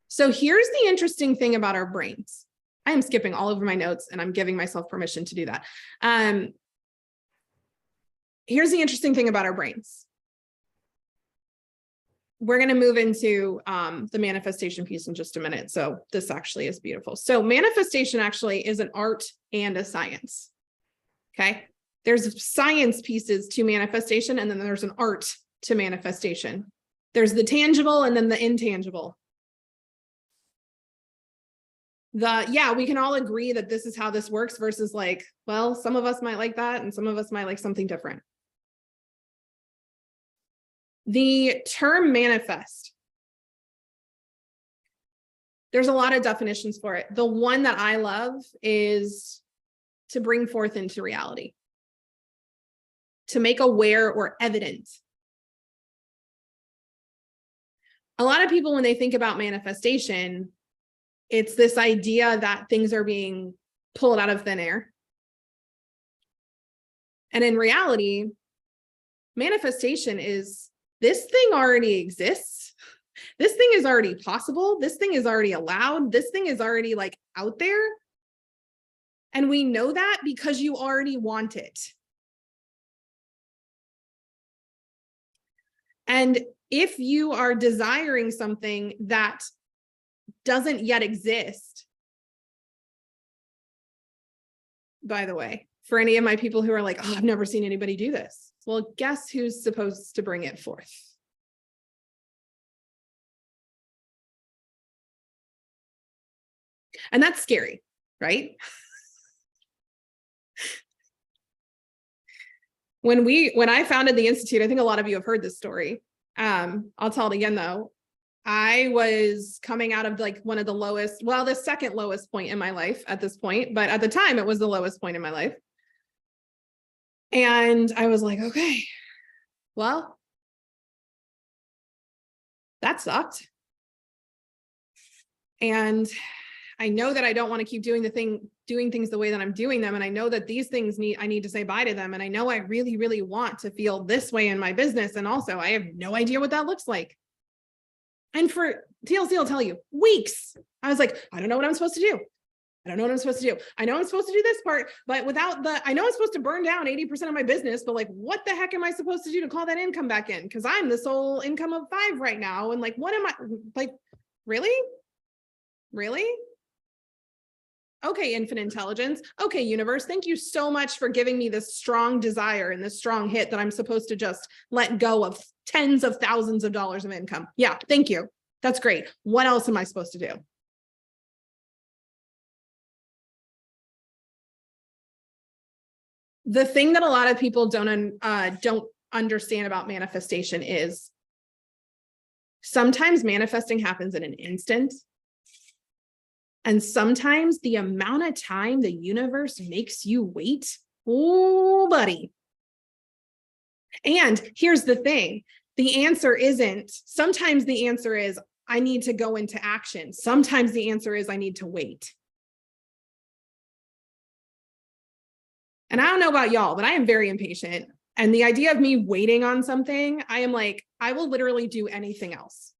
So here's the interesting thing about our brains. I am skipping all over my notes and I'm giving myself permission to do that. Here's the interesting thing about our brains. We're going to move into the manifestation piece in just a minute. So this actually is beautiful. So manifestation actually is an art and a science. Okay. There's science pieces to manifestation, and then there's an art to manifestation. There's the tangible and then the intangible. Yeah, we can all agree that this is how this works versus like, well, some of us might like that and some of us might like something different. The term manifest, there's a lot of definitions for it. The one that I love is to bring forth into reality, to make aware or evident. A lot of people, when they think about manifestation, it's this idea that things are being pulled out of thin air. And in reality, manifestation is this thing already exists. This thing is already possible. This thing is already allowed. This thing is already like out there. And we know that because you already want it. And if you are desiring something that doesn't yet exist, by the way, for any of my people who are like, oh, I've never seen anybody do this. Well, guess who's supposed to bring it forth? And that's scary, right? When I founded the Institute, I think a lot of you have heard this story. I'll tell it again though. I was coming out of like one of the lowest, well, the second lowest point in my life at this point, but at the time it was the lowest point in my life. And I was like, okay, well, that sucked. And I know that I don't want to keep doing things the way that I'm doing them. And I know that these things I need to say bye to them. And I know I really, really want to feel this way in my business. And also I have no idea what that looks like. And for TLC, I'll tell you, weeks, I was like, I don't know what I'm supposed to do. I don't know what I'm supposed to do. I know I'm supposed to do this part, but I know I'm supposed to burn down 80% of my business, but like, what the heck am I supposed to do to call that income back in? Because I'm the sole income of 5 right now. And like, what am I like, really? Really? Okay, infinite intelligence. Okay, universe, thank you so much for giving me this strong desire and this strong hit that I'm supposed to just let go of tens of thousands of dollars of income. Yeah, thank you. That's great. What else am I supposed to do? The thing that a lot of people don't understand about manifestation is sometimes manifesting happens in an instant. And sometimes the amount of time the universe makes you wait, oh, buddy. And here's the thing. Sometimes the answer is, I need to go into action. Sometimes the answer is, I need to wait. And I don't know about y'all, but I am very impatient. And the idea of me waiting on something, I am like, I will literally do anything else.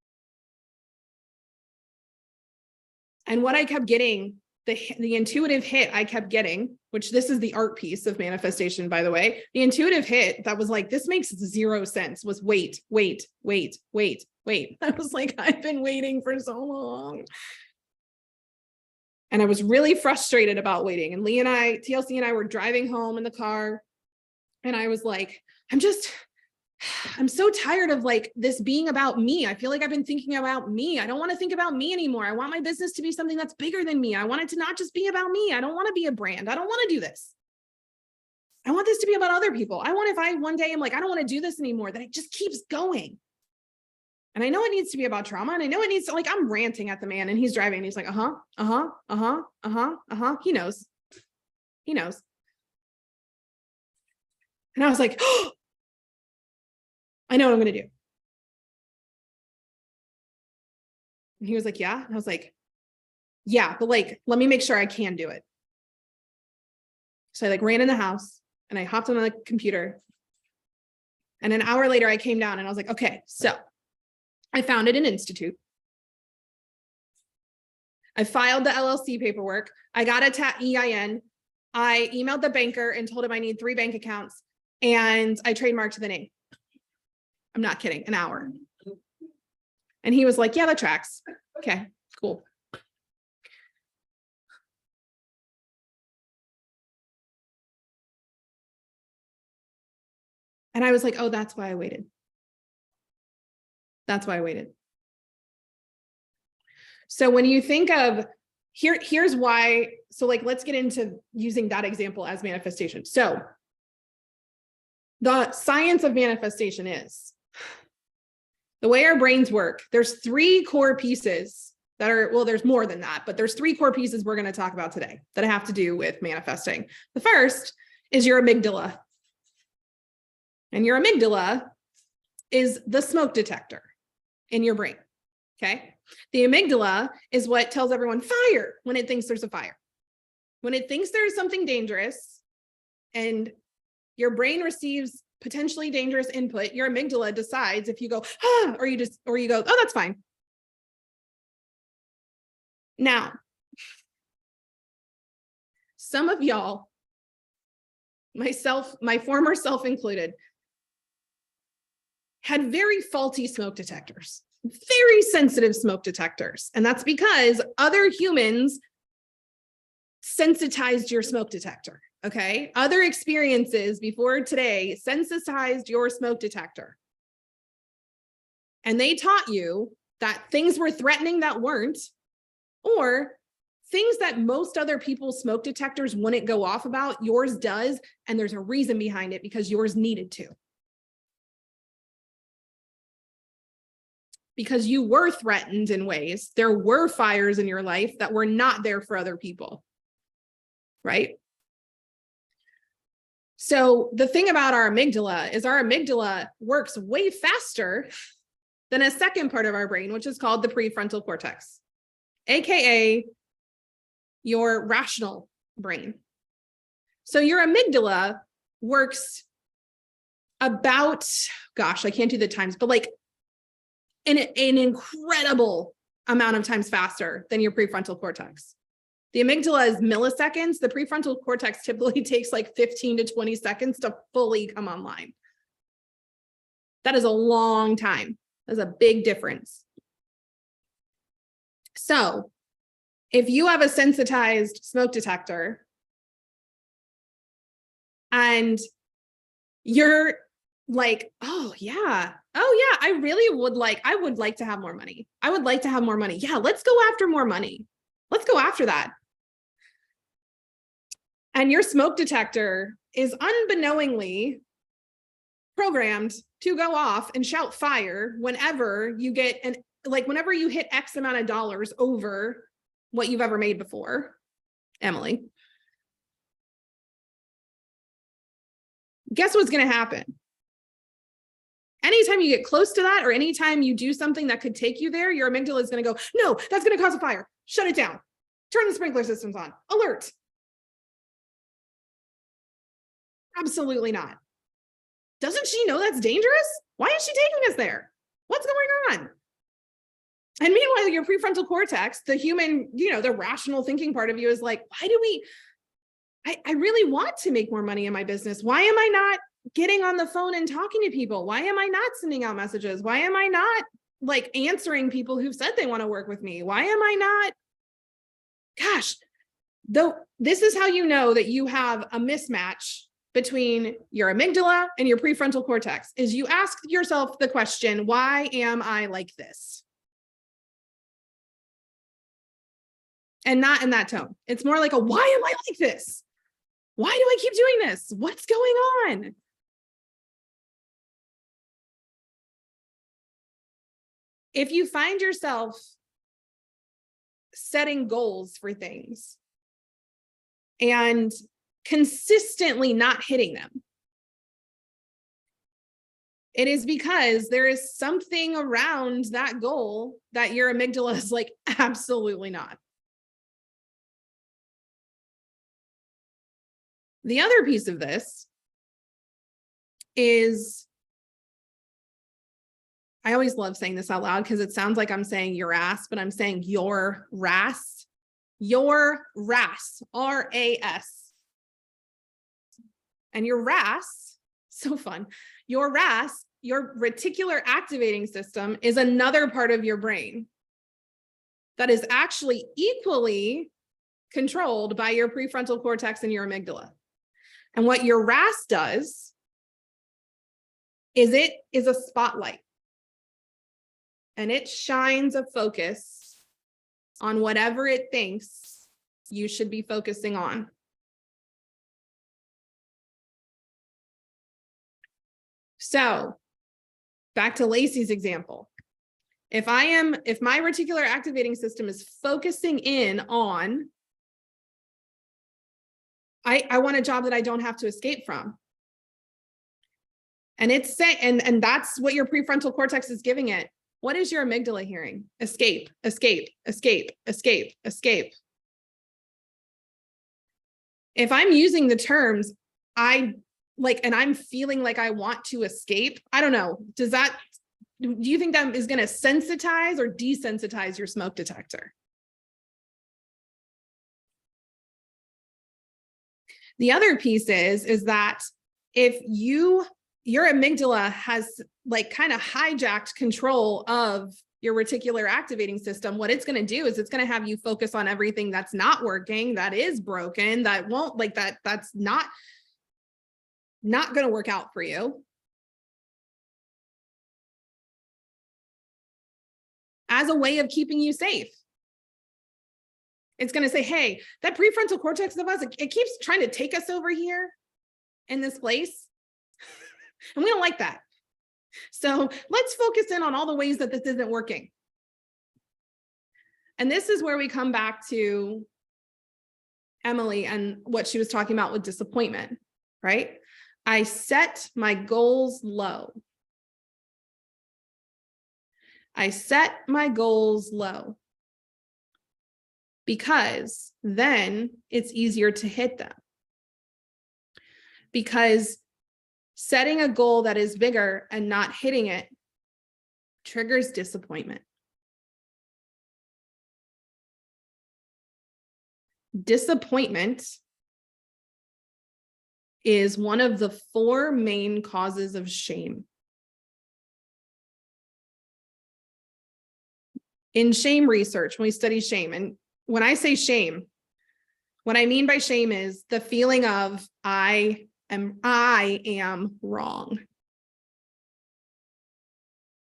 And what I kept getting the intuitive hit I kept getting, which this is the art piece of manifestation, by the way, the intuitive hit that was like, this makes zero sense, was wait. I was like, I've been waiting for so long. And I was really frustrated about waiting. And TLC and I were driving home in the car. And I was like, I'm so tired of like this being about me. I feel like I've been thinking about me. I don't want to think about me anymore. I want my business to be something that's bigger than me. I want it to not just be about me. I don't want to be a brand. I don't want to do this. I want this to be about other people. I want, if I one day am like, I don't want to do this anymore, that it just keeps going. And I know it needs to be about trauma. And I know it needs to, like, I'm ranting at the man and he's driving and he's like, He knows. And I was like, oh, I know what I'm going to do. And he was like, yeah. And I was like, yeah, but like, let me make sure I can do it. So I like ran in the house and I hopped on the computer. And an hour later I came down and I was like, okay, so I founded an institute. I filed the LLC paperwork. I got a EIN. I emailed the banker and told him I need 3 bank accounts. And I trademarked the name. I'm not kidding, an hour. And he was like, yeah, that tracks. Okay, cool. And I was like, oh, that's why I waited. That's why I waited. So when you think of, here's why, so like, let's get into using that example as manifestation. So the science of manifestation is, the way our brains work, there's 3 core pieces that are, well, there's more than that, but there's 3 core pieces we're going to talk about today that have to do with manifesting. The first is your amygdala. And your amygdala is the smoke detector in your brain, okay? The amygdala is what tells everyone fire when it thinks there's a fire. When it thinks there's something dangerous and your brain receives potentially dangerous input, your amygdala decides if you go, ah, or you go, oh, that's fine. Now, some of y'all, myself, my former self included, had very faulty smoke detectors, very sensitive smoke detectors. And that's because other humans sensitized your smoke detector. Okay. Other experiences before today sensitized your smoke detector. And they taught you that things were threatening that weren't, or things that most other people's smoke detectors wouldn't go off about, yours does. And there's a reason behind it because yours needed to. Because you were threatened in ways, there were fires in your life that were not there for other people. Right? So the thing about our amygdala is our amygdala works way faster than a second part of our brain, which is called the prefrontal cortex, AKA your rational brain. So your amygdala works about, gosh, I can't do the times, but like an incredible amount of times faster than your prefrontal cortex. The amygdala is milliseconds. The prefrontal cortex typically takes like 15 to 20 seconds to fully come online. That is a long time. That's a big difference. So if you have a sensitized smoke detector and you're like, oh yeah, I would like to have more money. I would like to have more money. Yeah, let's go after more money. Let's go after that. And your smoke detector is unbeknowingly programmed to go off and shout fire whenever you get whenever you hit X amount of dollars over what you've ever made before, Emily. Guess what's going to happen? Anytime you get close to that, or anytime you do something that could take you there, your amygdala is going to go, no, that's going to cause a fire. Shut it down. Turn the sprinkler systems on. Alert. Absolutely not. Doesn't she know that's dangerous? Why is she taking us there? What's going on? And meanwhile, your prefrontal cortex, the human, the rational thinking part of you is like, why do I really want to make more money in my business. Why am I not getting on the phone and talking to people? Why am I not sending out messages? Why am I not like answering people who've said they want to work with me? Why am I not? Gosh, though, this is how you know that you have a mismatch between your amygdala and your prefrontal cortex, is you ask yourself the question, why am I like this? And not in that tone. It's more like a, why am I like this? Why do I keep doing this? What's going on? If you find yourself setting goals for things and consistently not hitting them, it is because there is something around that goal that your amygdala is like, absolutely not. The other piece of this is, I always love saying this out loud because it sounds like I'm saying your ass, but I'm saying your RAS, R-A-S. And your RAS, so fun, your RAS, your reticular activating system, is another part of your brain that is actually equally controlled by your prefrontal cortex and your amygdala. And what your RAS does is it is a spotlight. And it shines a focus on whatever it thinks you should be focusing on. So back to Lacey's example. If my reticular activating system is focusing in on, I want a job that I don't have to escape from. And it's saying, and that's what your prefrontal cortex is giving it. What is your amygdala hearing? Escape, escape, escape, escape, escape. If I'm using the terms, and I'm feeling like I want to escape, I don't know, do you think that is going to sensitize or desensitize your smoke detector? The other piece is that if your amygdala has like kind of hijacked control of your reticular activating system, what it's going to do is it's going to have you focus on everything that's not working, that is broken, that won't that's not going to work out for you. As a way of keeping you safe. It's going to say, hey, that prefrontal cortex of us, it keeps trying to take us over here in this place. And we don't like that. So let's focus in on all the ways that this isn't working. And this is where we come back to Emily and what she was talking about with disappointment, right? I set my goals low. I set my goals low because then it's easier to hit them. Because setting a goal that is bigger and not hitting it triggers disappointment. Disappointment is one of the 4 main causes of shame. In shame research, when we study shame, and when I say shame, what I mean by shame is the feeling of I am wrong.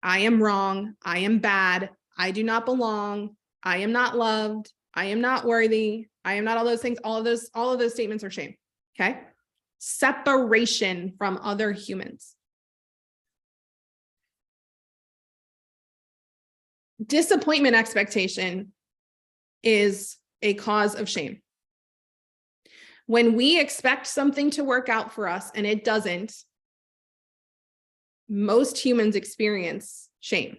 I am wrong. I am bad. I do not belong. I am not loved. I am not worthy. I am not all those things. All of those statements are shame. Okay. Separation from other humans. Disappointment expectation is a cause of shame. When we expect something to work out for us and it doesn't, most humans experience shame.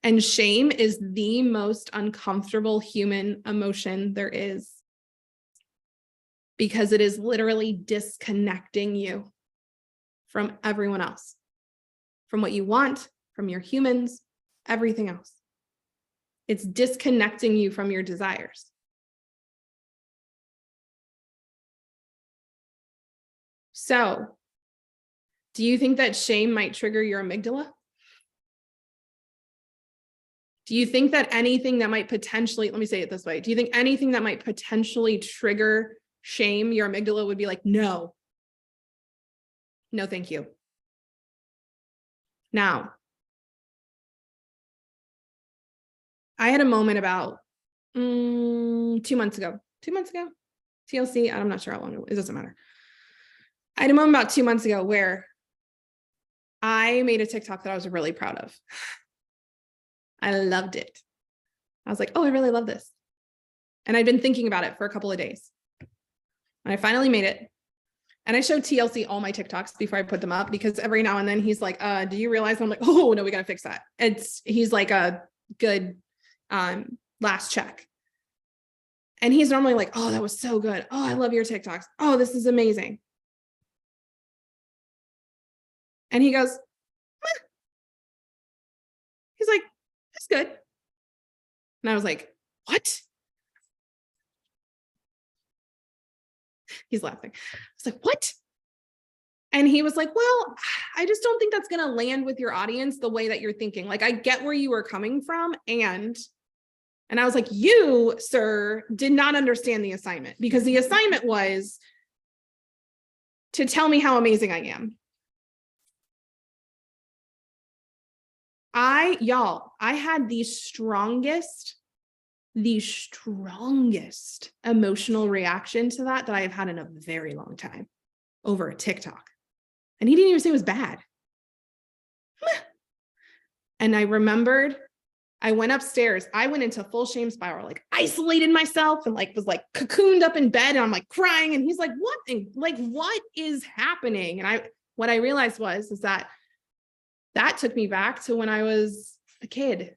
And shame is the most uncomfortable human emotion there is, because it is literally disconnecting you from everyone else, from what you want, from your humans, everything else. It's disconnecting you from your desires. So, do you think that shame might trigger your amygdala? Do you think that anything that might potentially, let me say it this way, do you think anything that might potentially trigger shame, your amygdala would be like, no, no, thank you. Now, I had a moment about 2 months ago, TLC, I'm not sure how long it doesn't matter. I had a moment about 2 months ago where I made a TikTok that I was really proud of. I loved it. I was like, oh, I really love this. And I'd been thinking about it for a couple of days. And I finally made it. And I showed TLC all my TikToks before I put them up, because every now and then he's like, do you realize? And I'm like, oh no, we got to fix that. He's like a good last check. And he's normally like, oh, that was so good. Oh, I love your TikToks. Oh, this is amazing. And he goes, meh. He's like, that's good. And I was like, what? He's laughing. I was like, what? And he was like, well, I just don't think that's going to land with your audience the way that you're thinking. Like, I get where you were coming from. And I was like, you, sir, did not understand the assignment, because the assignment was to tell me how amazing I am. I had the strongest emotional reaction to that I have had in a very long time over a TikTok. And he didn't even say it was bad. And I remembered I went upstairs. I went into full shame spiral, like isolated myself and like was like cocooned up in bed, and I'm like crying. And he's like, what? What is happening? And what I realized is that took me back to when I was a kid.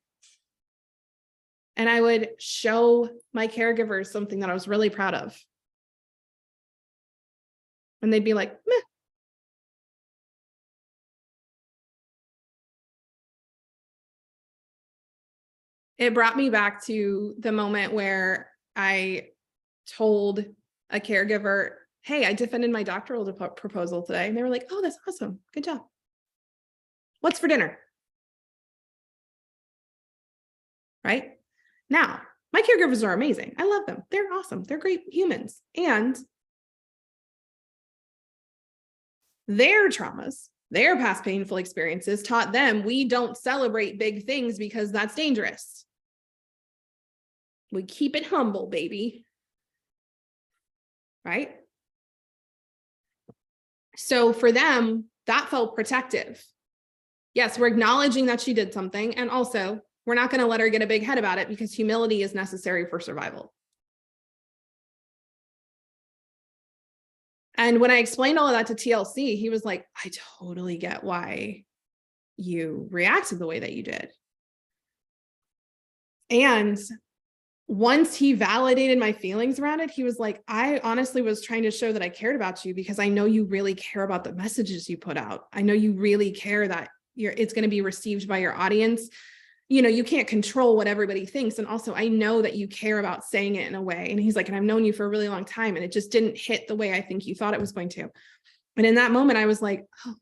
And I would show my caregivers something that I was really proud of. And they'd be like, meh. It brought me back to the moment where I told a caregiver, hey, I defended my doctoral proposal today. And they were like, oh, that's awesome. Good job. What's for dinner? Right? Now, my caregivers are amazing. I love them. They're awesome. They're great humans. And their traumas, their past painful experiences taught them we don't celebrate big things because that's dangerous. We keep it humble, baby. Right? So for them, that felt protective. Yes, we're acknowledging that she did something. And also, we're not going to let her get a big head about it, because humility is necessary for survival. And when I explained all of that to TLC, he was like, I totally get why you reacted the way that you did. And once he validated my feelings around it, he was like, I honestly was trying to show that I cared about you, because I know you really care about the messages you put out. I know you really care that it's going to be received by your audience. You can't control what everybody thinks. And also, I know that you care about saying it in a way. And he's like, and I've known you for a really long time, and it just didn't hit the way I think you thought it was going to. And in that moment, I was like, oh.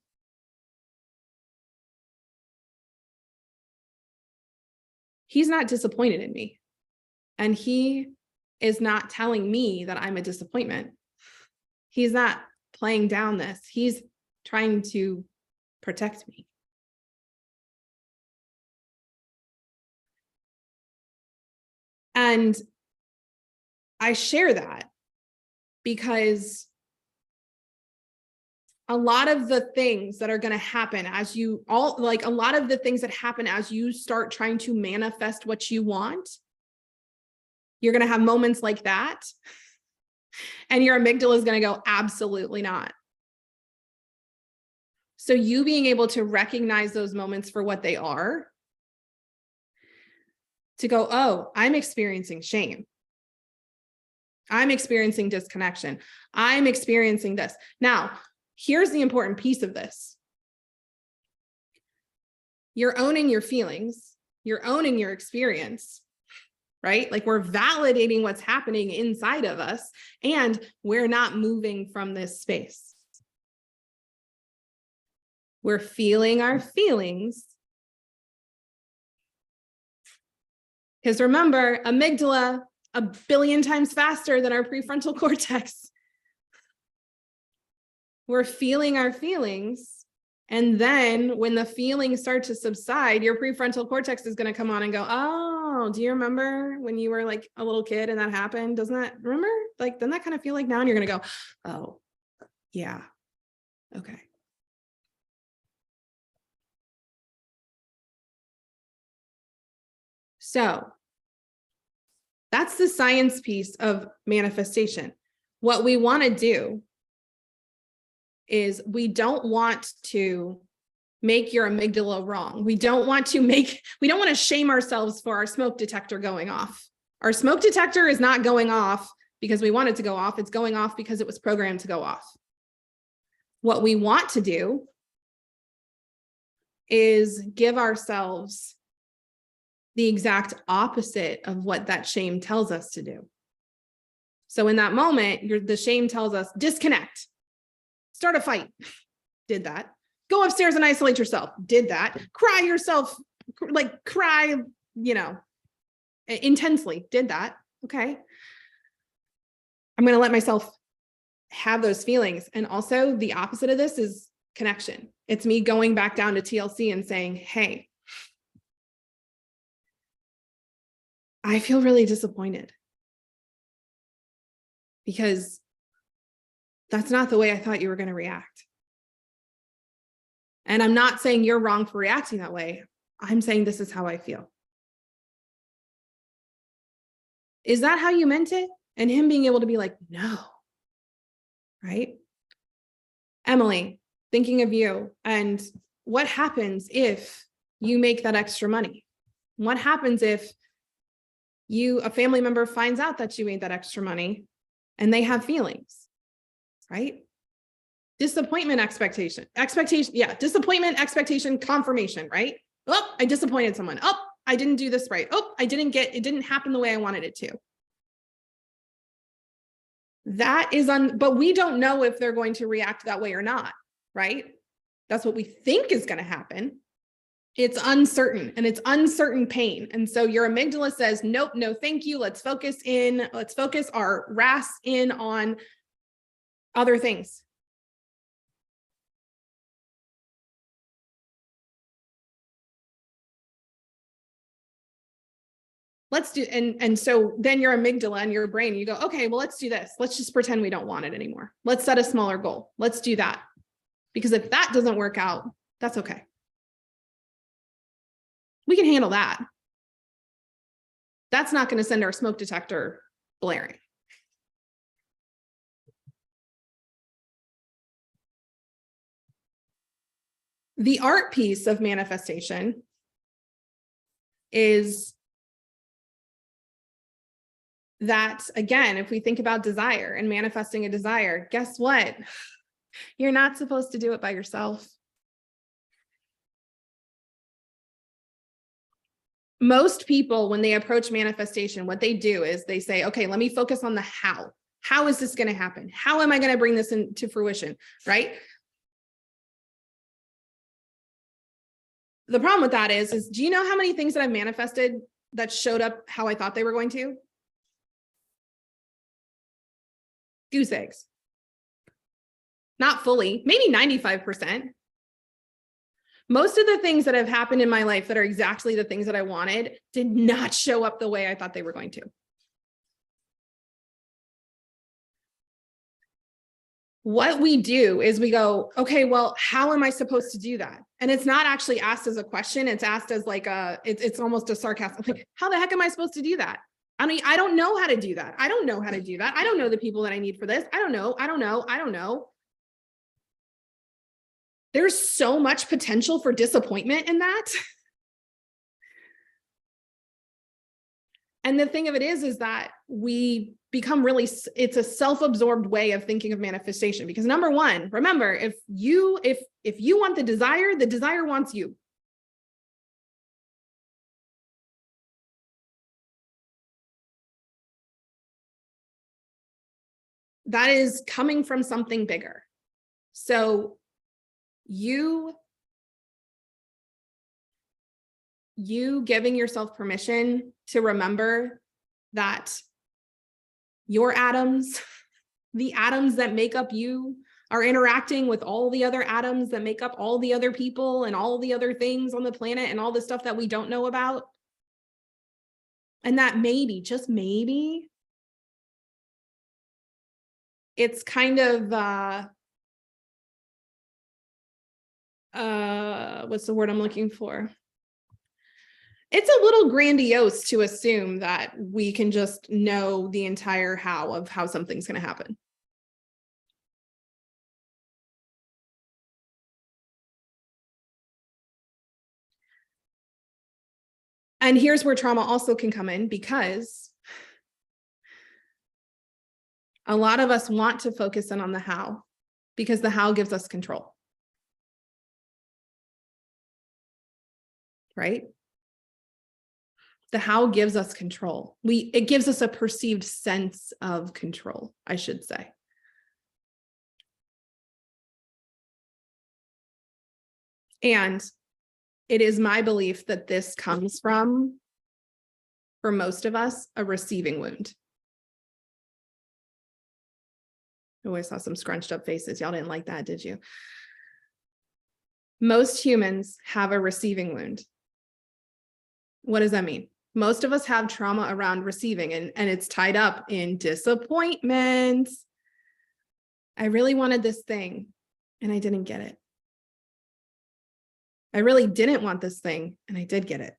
He's not disappointed in me. And he is not telling me that I'm a disappointment. He's not playing down this. He's trying to protect me. And I share that because a lot of the things that are going to happen as a lot of the things that happen as you start trying to manifest what you want, you're going to have moments like that. And your amygdala is going to go, absolutely not. So you being able to recognize those moments for what they are, to go, oh, I'm experiencing shame. I'm experiencing disconnection. I'm experiencing this. Now, here's the important piece of this. You're owning your feelings You're owning your experience, right? Like we're validating what's happening inside of us, and we're not moving from this space. We're feeling our feelings. Because remember, amygdala, 1 billion times faster than our prefrontal cortex. We're feeling our feelings. And then when the feelings start to subside, your prefrontal cortex is going to come on and go, oh, do you remember when you were like a little kid and that happened? Doesn't that, remember? Like, doesn't that kind of feel like now? And you're going to go, oh, yeah. Okay. So that's the science piece of manifestation. What we want to do is we don't want to make your amygdala wrong. We don't want to shame ourselves for our smoke detector going off. Our smoke detector is not going off because we want it to go off. It's going off because it was programmed to go off. What we want to do is give ourselves the exact opposite of what that shame tells us to do. So in that moment, the shame tells us disconnect, start a fight, did that. Go upstairs and isolate yourself, did that. Cry yourself, like cry, intensely, did that. Okay. I'm going to let myself have those feelings. And also the opposite of this is connection. It's me going back down to TLC and saying, hey, I feel really disappointed because that's not the way I thought you were going to react. And I'm not saying you're wrong for reacting that way. I'm saying this is how I feel. Is that how you meant it? And him being able to be like, no, right? Emily, thinking of you and what happens if you make that extra money? What happens if a family member finds out that you made that extra money and they have feelings, right? Disappointment, expectation, disappointment, expectation, confirmation, right? Oh, I disappointed someone. Oh, I didn't do this right. Oh, it didn't happen the way I wanted it to. That is but we don't know if they're going to react that way or not, right? That's what we think is going to happen. It's uncertain, and it's uncertain pain. And so your amygdala says, nope, no, thank you. Let's focus our RAS in on other things. Let's do, and so then your amygdala and your brain, you go, okay, well, let's do this. Let's just pretend we don't want it anymore. Let's set a smaller goal. Let's do that. Because if that doesn't work out, that's okay. We can handle that. That's not going to send our smoke detector blaring. The art piece of manifestation is that, again, if we think about desire and manifesting a desire, guess what? You're not supposed to do it by yourself. Most people, when they approach manifestation, what they do is they say, okay, let me focus on the how. How is this going to happen? How am I going to bring this into fruition, right? The problem with that is do you know how many things that I've manifested that showed up how I thought they were going to? Goose eggs. Not fully, maybe 95%. Most of the things that have happened in my life that are exactly the things that I wanted did not show up the way I thought they were going to. What we do is we go, okay, well, how am I supposed to do that? And it's not actually asked as a question. It's asked as like it's almost a sarcasm. Like, how the heck am I supposed to do that? I mean, I don't know how to do that. I don't know how to do that. I don't know the people that I need for this. I don't know. There's so much potential for disappointment in that. And the thing of it is that we become it's a self-absorbed way of thinking of manifestation, because number one, remember, if you want the desire wants you. that is coming from something bigger. So you giving yourself permission to remember that your atoms, the atoms that make up you, are interacting with all the other atoms that make up all the other people and all the other things on the planet and all the stuff that we don't know about. And that maybe, just maybe, it's kind of, what's the word I'm looking for? It's a little grandiose to assume that we can just know the entire how of how something's going to happen. And here's where trauma also can come in, because a lot of us want to focus in on the how, because the how gives us control. Right? The how gives us control. It gives us a perceived sense of control, I should say. And it is my belief that this comes from, for most of us, a receiving wound. Oh, I saw some scrunched up faces. Y'all didn't like that, did you? Most humans have a receiving wound. What does that mean? Most of us have trauma around receiving, and it's tied up in disappointment. I really wanted this thing and I didn't get it. I really didn't want this thing and I did get it.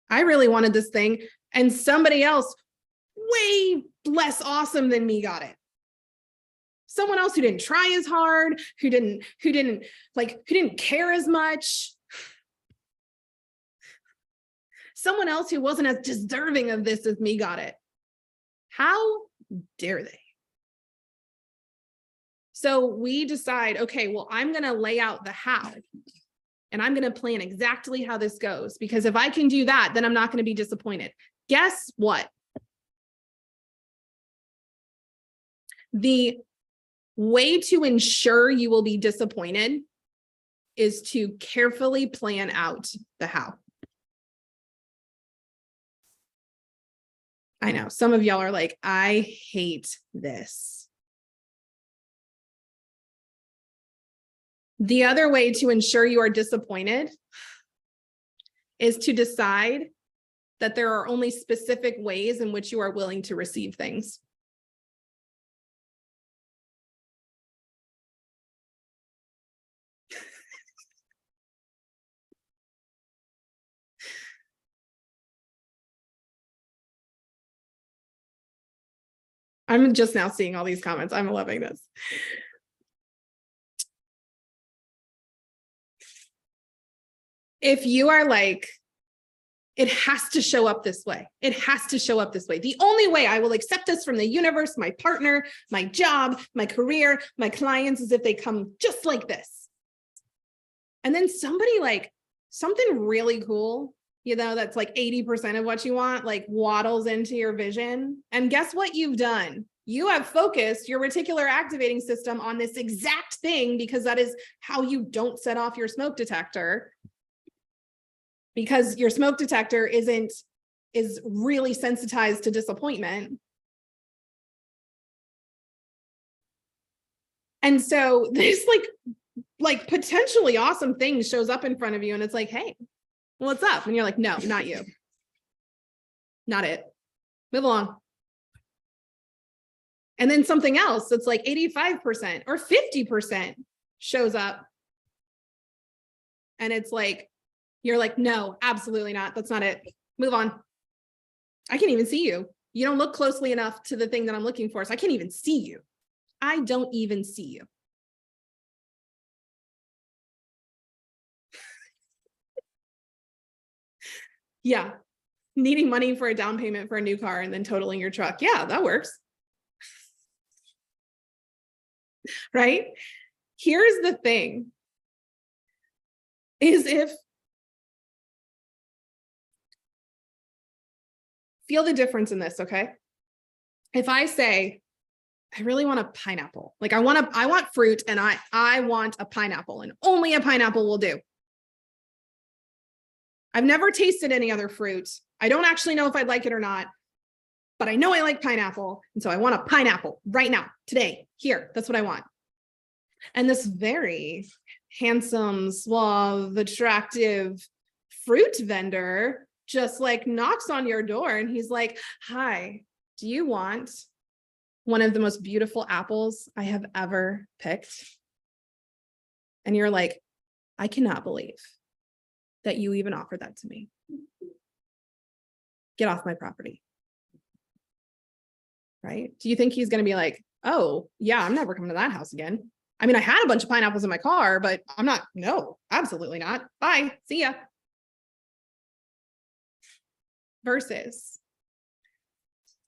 I really wanted this thing and somebody else way less awesome than me got it. Someone else who didn't try as hard, who didn't care as much. Someone else who wasn't as deserving of this as me got it. How dare they? So we decide, okay, well, I'm going to lay out the how, and I'm going to plan exactly how this goes, because if I can do that, then I'm not going to be disappointed. Guess what? The way to ensure you will be disappointed is to carefully plan out the how. I know some of y'all are like, I hate this. The other way to ensure you are disappointed is to decide that there are only specific ways in which you are willing to receive things. I'm just now seeing all these comments. I'm loving this. If you are like, it has to show up this way. It has to show up this way. The only way I will accept this from the universe, my partner, my job, my career, my clients, is if they come just like this. And then somebody like something really cool, that's like 80% of what you want, like waddles into your vision. And guess what you've done? You have focused your reticular activating system on this exact thing, because that is how you don't set off your smoke detector. Because your smoke detector is really sensitized to disappointment. And so this like potentially awesome thing shows up in front of you and it's like, hey, what's up? And you're like, no, not you. Not it. Move along. And then something else that's like 85% or 50% shows up. And it's like, you're like, no, absolutely not. That's not it. Move on. I can't even see you. You don't look closely enough to the thing that I'm looking for. So I can't even see you. I don't even see you. Yeah. Needing money for a down payment for a new car and then totaling your truck. Yeah, that works. Right? Here's the thing. Is feel the difference in this, okay? If I say, I really want a pineapple, like I want fruit and I want a pineapple and only a pineapple will do. I've never tasted any other fruit. I don't actually know if I'd like it or not, but I know I like pineapple. And so I want a pineapple right now, today, here. That's what I want. And this very handsome, suave, attractive fruit vendor just like knocks on your door and he's like, hi, do you want one of the most beautiful apples I have ever picked? And you're like, I cannot believe that you even offered that to me. Get off my property. Right? Do you think he's going to be like, oh, yeah, I'm never coming to that house again? I mean, I had a bunch of pineapples in my car, but I'm not, no, absolutely not. Bye, see ya. Versus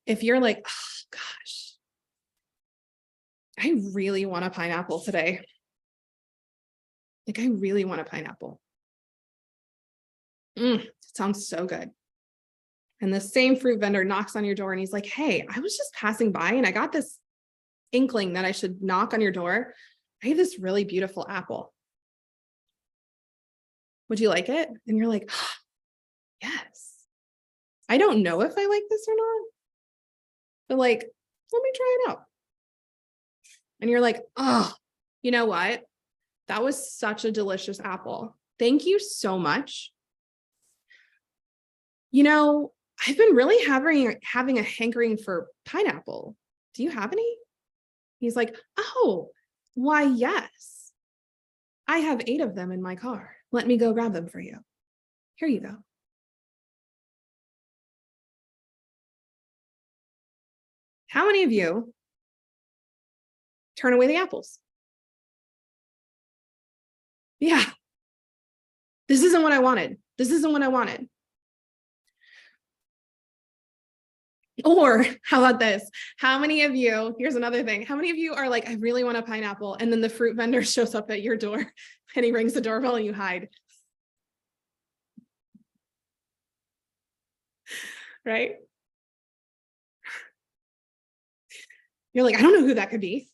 if you're like, oh gosh, I really want a pineapple today. Like, I really want a pineapple. It sounds so good. And the same fruit vendor knocks on your door and he's like, hey, I was just passing by and I got this inkling that I should knock on your door. I have this really beautiful apple. Would you like it? And you're like, oh, yes. I don't know if I like this or not, but like, let me try it out. And you're like, oh, you know what? That was such a delicious apple. Thank you so much. You know, I've been really having a hankering for pineapple. Do you have any? He's like, oh, why, yes. I have 8 of them in my car. Let me go grab them for you. Here you go. How many of you turn away the apples? Yeah. This isn't what I wanted. This isn't what I wanted. Or how about this? How many of you, here's another thing. How many of you are like, I really want a pineapple. And then the fruit vendor shows up at your door and he rings the doorbell and you hide. Right? You're like, I don't know who that could be.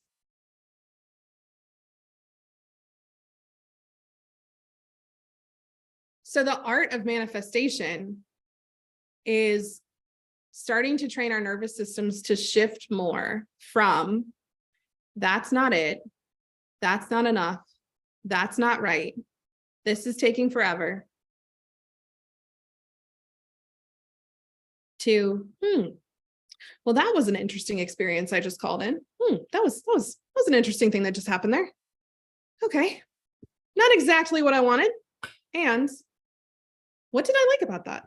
So the art of manifestation is starting to train our nervous systems to shift more from that's not it, that's not enough, that's not right, this is taking forever, to well, that was an interesting experience I just called in. That was an interesting thing that just happened there. Okay, not exactly what I wanted. And what did I like about that?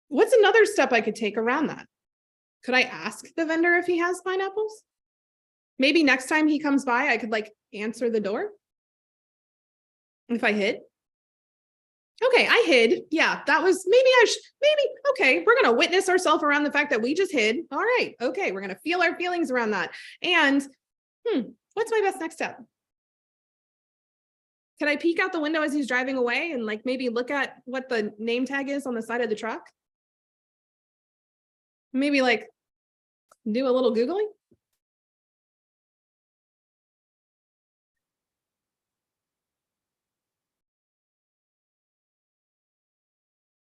What's another step I could take around that? Could I ask the vendor if he has pineapples? Maybe next time he comes by, I could like answer the door. If I hid. Okay, I hid. Yeah, that was maybe, okay, we're going to witness ourselves around the fact that we just hid. All right, okay, we're going to feel our feelings around that. And what's my best next step? Can I peek out the window as he's driving away and like maybe look at what the name tag is on the side of the truck? Maybe like do a little Googling.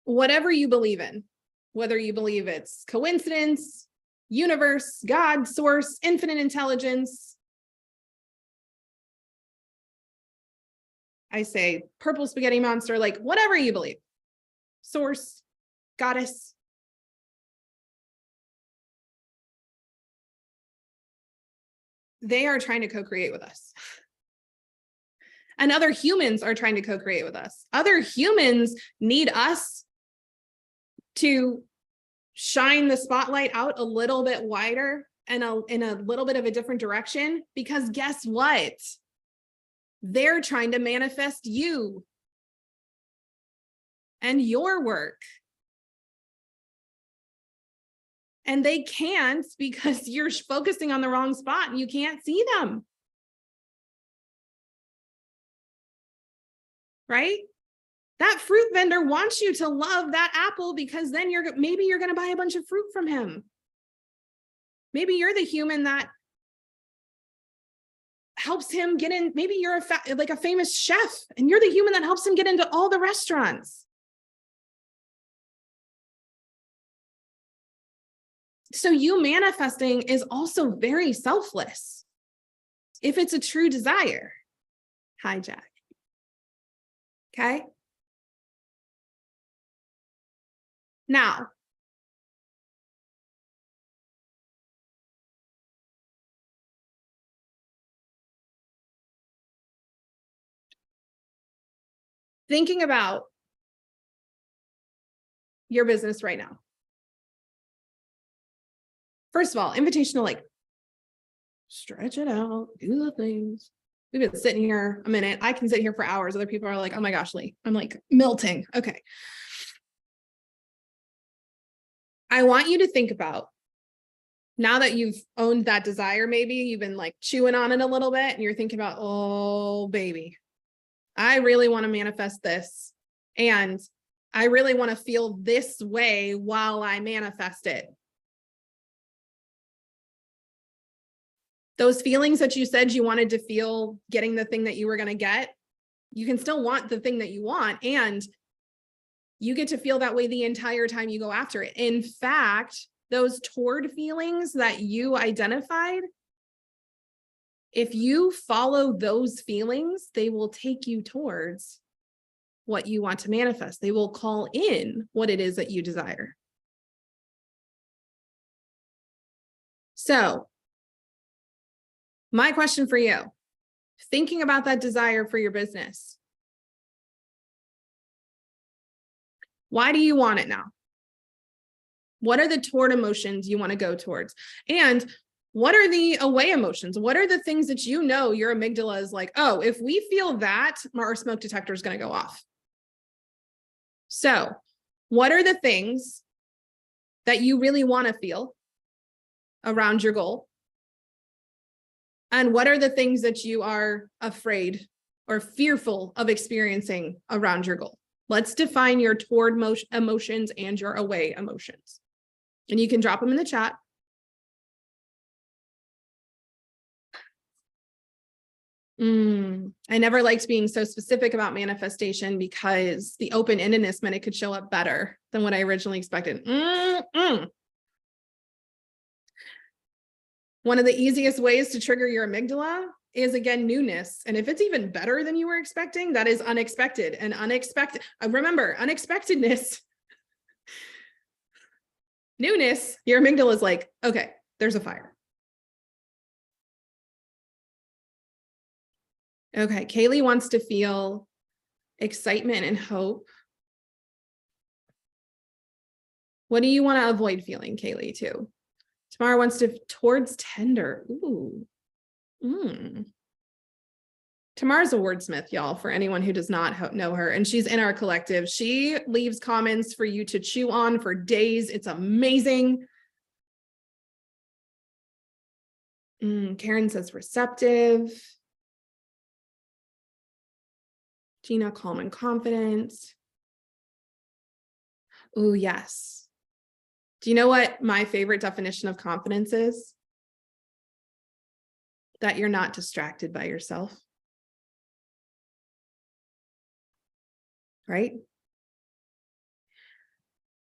Whatever you believe in, whether you believe it's coincidence, universe, God, source, infinite intelligence. I say purple spaghetti monster, like whatever you believe, source, goddess. They are trying to co-create with us. And other humans are trying to co-create with us. Other humans need us to shine the spotlight out a little bit wider and in a little bit of a different direction, because guess what? They're trying to manifest you and your work. And they can't because you're focusing on the wrong spot and you can't see them. Right? That fruit vendor wants you to love that apple because then maybe you're going to buy a bunch of fruit from him. Maybe you're the human that helps him get in. Maybe you're like a famous chef and you're the human that helps him get into all the restaurants. So you manifesting is also very selfless if it's a true desire. Hi, Jack. Okay. Now, thinking about your business right now. First of all, invitation to like stretch it out, do the things. We've been sitting here a minute. I can sit here for hours. Other people are like, oh my gosh, Lee, I'm like melting. Okay. I want you to think about, now that you've owned that desire, maybe you've been like chewing on it a little bit and you're thinking about, oh baby, I really want to manifest this. And I really want to feel this way while I manifest it. Those feelings that you said you wanted to feel getting the thing that you were going to get, you can still want the thing that you want. And you get to feel that way the entire time you go after it. In fact, those toward feelings that you identified, if you follow those feelings, they will take you towards what you want to manifest. They will call in what it is that you desire. So, my question for you, thinking about that desire for your business, why do you want it now? What are the toward emotions you want to go towards? And what are the away emotions? What are the things that you know your amygdala is like, oh, if we feel that, our smoke detector is going to go off. So, what are the things that you really want to feel around your goal? And what are the things that you are afraid or fearful of experiencing around your goal? Let's define your toward emotions and your away emotions. And you can drop them in the chat. I never liked being so specific about manifestation because the open-endedness meant it could show up better than what I originally expected. One of the easiest ways to trigger your amygdala is, again, newness. And if it's even better than you were expecting, that is unexpected. And unexpected, remember, unexpectedness, newness, your amygdala is like, okay, there's a fire. Okay, Kaylee wants to feel excitement and hope. What do you want to avoid feeling, Kaylee, too? Tamara wants to towards tender. Ooh. Tamara's a wordsmith, y'all, for anyone who does not know her. And she's in our collective. She leaves comments for you to chew on for days. It's amazing. Karen says receptive. Gina, calm and confident. Oh, yes. Do you know what my favorite definition of confidence is? That you're not distracted by yourself. Right?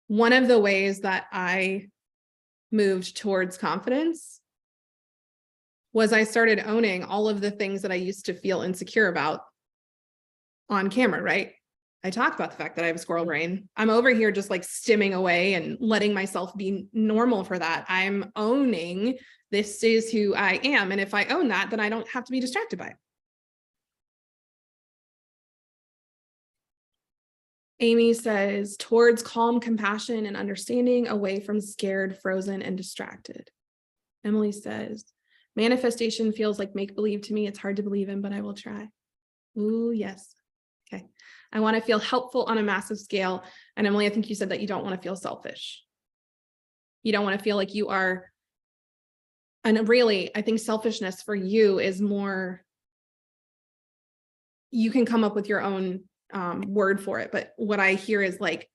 One of the ways that I moved towards confidence was I started owning all of the things that I used to feel insecure about on camera, right? I talk about the fact that I have a squirrel brain. I'm over here just like stimming away and letting myself be normal for that. I'm owning this is who I am. And if I own that, then I don't have to be distracted by it. Amy says, towards calm, compassion, and understanding, away from scared, frozen, and distracted. Emily says, manifestation feels like make-believe to me. It's hard to believe in, but I will try. Ooh, yes. Okay. I want to feel helpful on a massive scale. And Emily, I think you said that you don't want to feel selfish. You don't want to feel like you are. And really, I think selfishness for you is more, you can come up with your own word for it, but what I hear is like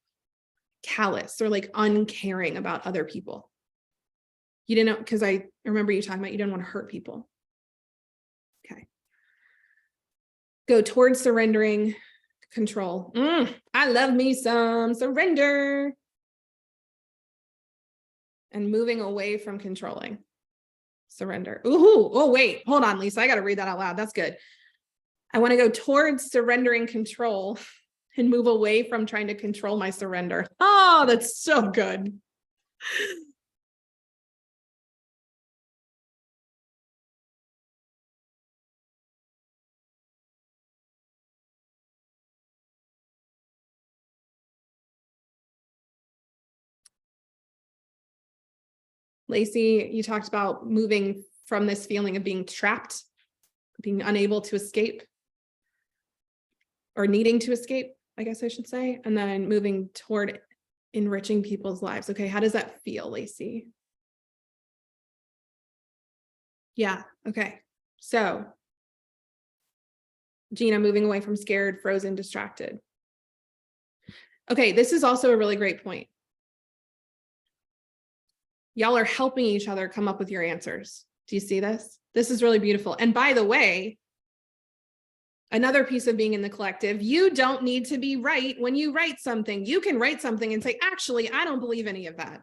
callous or like uncaring about other people. You didn't know, because I remember you talking about you didn't want to hurt people. Okay. Go towards surrendering control. I love me some surrender. And moving away from controlling. Surrender. Ooh, oh, wait, hold on, Lisa. I got to read that out loud. That's good. I want to go towards surrendering control and move away from trying to control my surrender. Oh, that's so good. Lacey, you talked about moving from this feeling of being trapped, being unable to escape, or needing to escape, I guess I should say, and then moving toward enriching people's lives. Okay, how does that feel, Lacey? Yeah, okay. So, Gina, moving away from scared, frozen, distracted. Okay, this is also a really great point. Y'all are helping each other come up with your answers. Do you see this? This is really beautiful. And by the way, another piece of being in the collective, you don't need to be right when you write something. You can write something and say, actually, I don't believe any of that.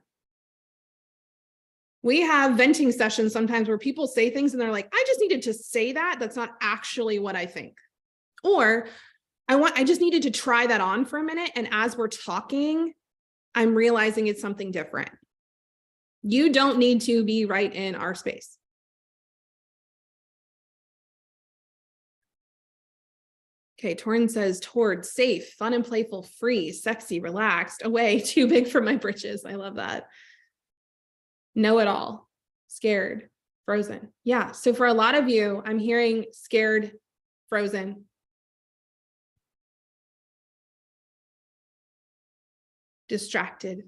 We have venting sessions sometimes where people say things and they're like, I just needed to say that. That's not actually what I think. Or I just needed to try that on for a minute. And as we're talking, I'm realizing it's something different. You don't need to be right in our space. Okay, Torrin says toward, safe, fun and playful, free, sexy, relaxed, away, too big for my britches. I love that. Know it all, scared, frozen. Yeah, so for a lot of you, I'm hearing scared, frozen. Distracted,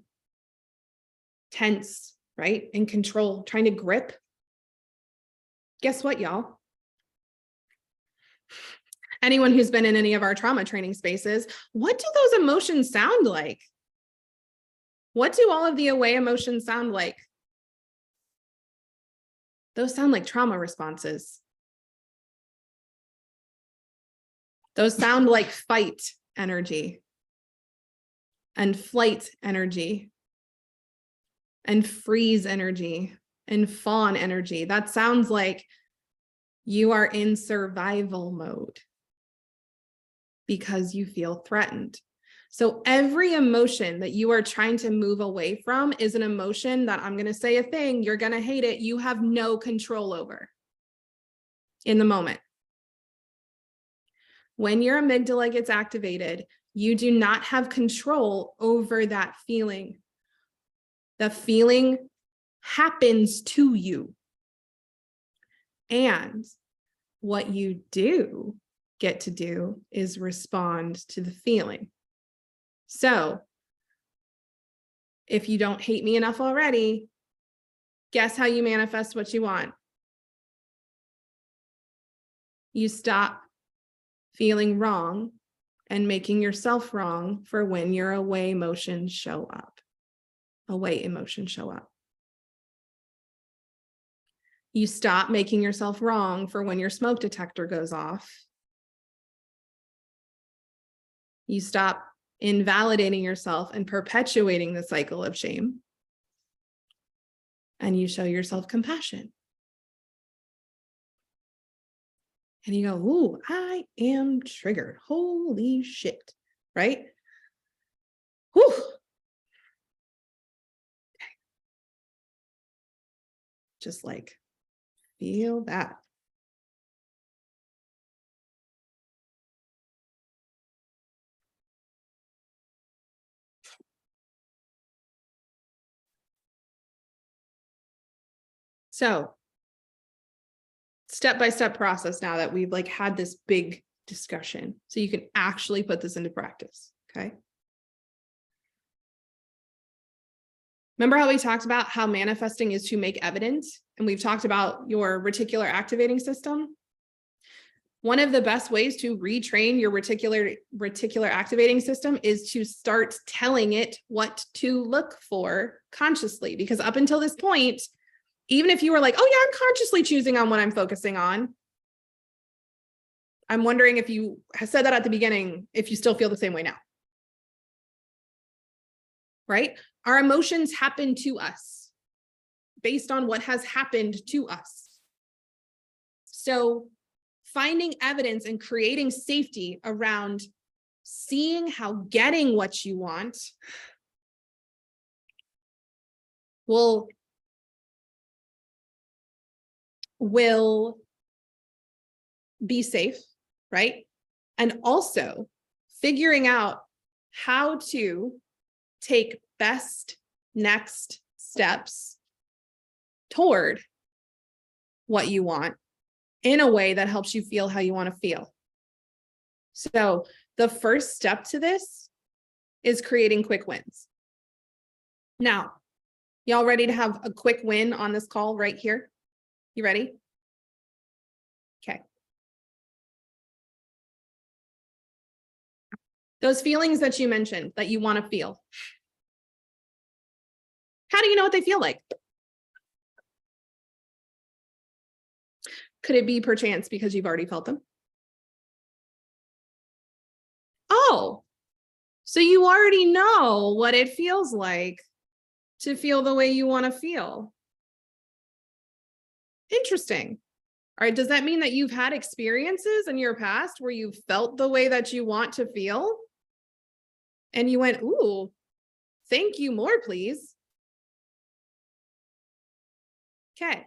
tense, right? In control, trying to grip. Guess what, y'all? Anyone who's been in any of our trauma training spaces, what do those emotions sound like? What do all of the away emotions sound like? Those sound like trauma responses. Those sound like fight energy and flight energy and freeze energy and fawn energy. That sounds like you are in survival mode because you feel threatened. So every emotion that you are trying to move away from is an emotion that I'm going to say a thing, you're going to hate it, you have no control over in the moment. When your amygdala gets activated, you do not have control over that feeling. The feeling happens to you. And what you do get to do is respond to the feeling. So if you don't hate me enough already, guess how you manifest what you want? You stop feeling wrong and making yourself wrong for when your away emotions show up. Away emotions show up. You stop making yourself wrong for when your smoke detector goes off. You stop invalidating yourself and perpetuating the cycle of shame. And you show yourself compassion. And you go, ooh, I am triggered. Holy shit, right? Whew. Okay. Just like, feel that. So, step-by-step process now that we've like had this big discussion, so you can actually put this into practice, okay? Remember how we talked about how manifesting is to make evident, and we've talked about your reticular activating system? One of the best ways to retrain your reticular activating system is to start telling it what to look for consciously. Because up until this point, even if you were like, oh yeah, I'm consciously choosing on what I'm focusing on, I'm wondering if you said that at the beginning, if you still feel the same way now. Right? Our emotions happen to us based on what has happened to us. So finding evidence and creating safety around seeing how getting what you want will be safe, right? And also figuring out how to take best next steps toward what you want in a way that helps you feel how you want to feel. So the first step to this is creating quick wins. Now, y'all ready to have a quick win on this call right here? You ready? Okay. Those feelings that you mentioned that you want to feel. How do you know what they feel like? Could it be perchance because you've already felt them? Oh, so you already know what it feels like to feel the way you want to feel. Interesting. All right, does that mean that you've had experiences in your past where you felt the way that you want to feel? And you went, ooh, thank you, more, please. Okay.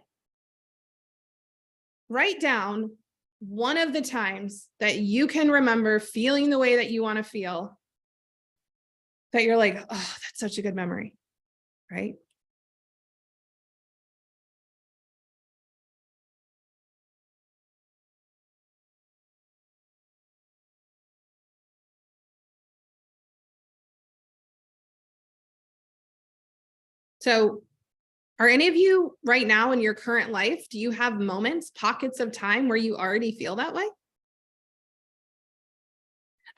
Write down one of the times that you can remember feeling the way that you want to feel, that you're like, oh, that's such a good memory, right? So are any of you right now in your current life, do you have moments, pockets of time where you already feel that way?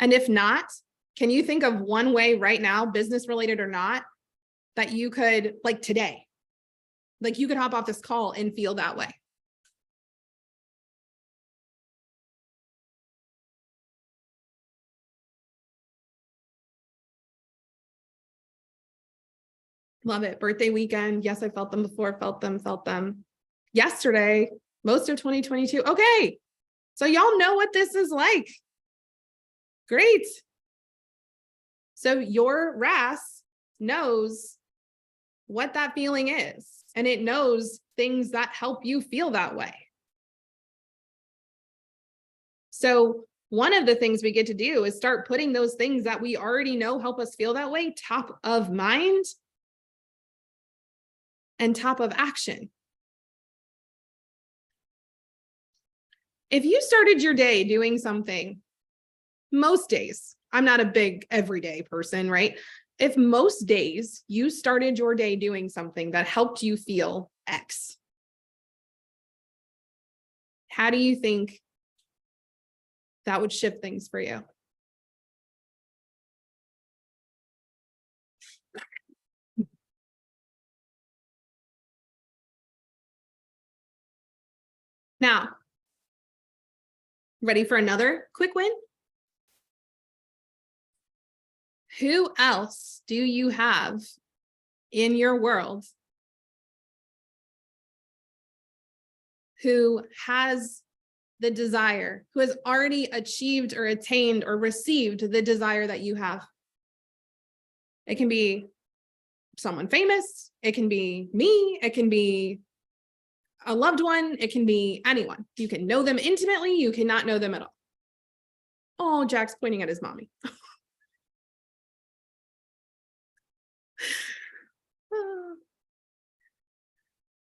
And if not, can you think of one way right now, business related or not, that you could, like today, like you could hop off this call and feel that way? Love it. Birthday weekend. Yes, I felt them before, felt them. Yesterday, most of 2022. Okay. So y'all know what this is like. Great. So your RAS knows what that feeling is, and it knows things that help you feel that way. So one of the things we get to do is start putting those things that we already know help us feel that way top of mind and top of action. If you started your day doing something, most days, I'm not a big everyday person, right? If most days you started your day doing something that helped you feel X, how do you think that would shift things for you? Now, ready for another quick win? Who else do you have in your world who has the desire, who has already achieved or attained or received the desire that you have? It can be someone famous, it can be me, it can be a loved one, it can be anyone. You can know them intimately, you cannot know them at all. Oh, Jack's pointing at his mommy.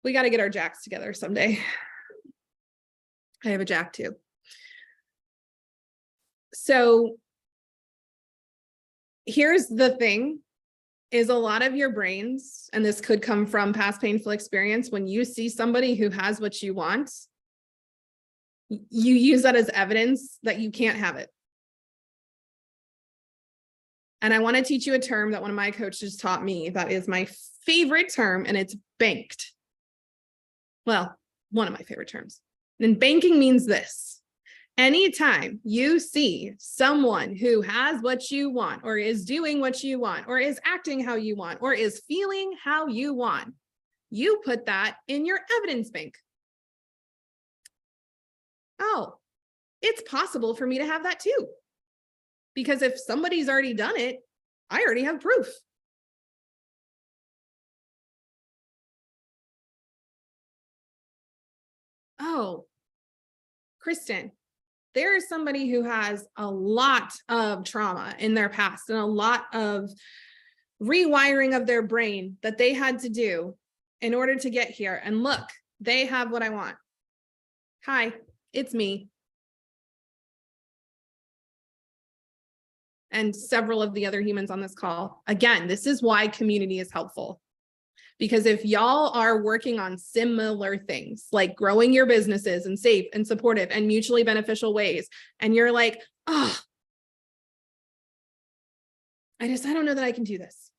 We got to get our Jacks together someday. I have a Jack too. So here's the thing, is a lot of your brains, and this could come from past painful experience, when you see somebody who has what you want, you use that as evidence that you can't have it. And I want to teach you a term that one of my coaches taught me that is my favorite term, and it's banked. Well, one of my favorite terms. And banking means this. Anytime you see someone who has what you want, or is doing what you want, or is acting how you want, or is feeling how you want, you put that in your evidence bank. Oh, it's possible for me to have that too. Because if somebody's already done it, I already have proof. Oh, Kristen, there is somebody who has a lot of trauma in their past and a lot of rewiring of their brain that they had to do in order to get here. And look, they have what I want. Hi, it's me. And several of the other humans on this call. Again, this is why community is helpful. Because if y'all are working on similar things, like growing your businesses in safe and supportive and mutually beneficial ways, and you're like, oh, I don't know that I can do this.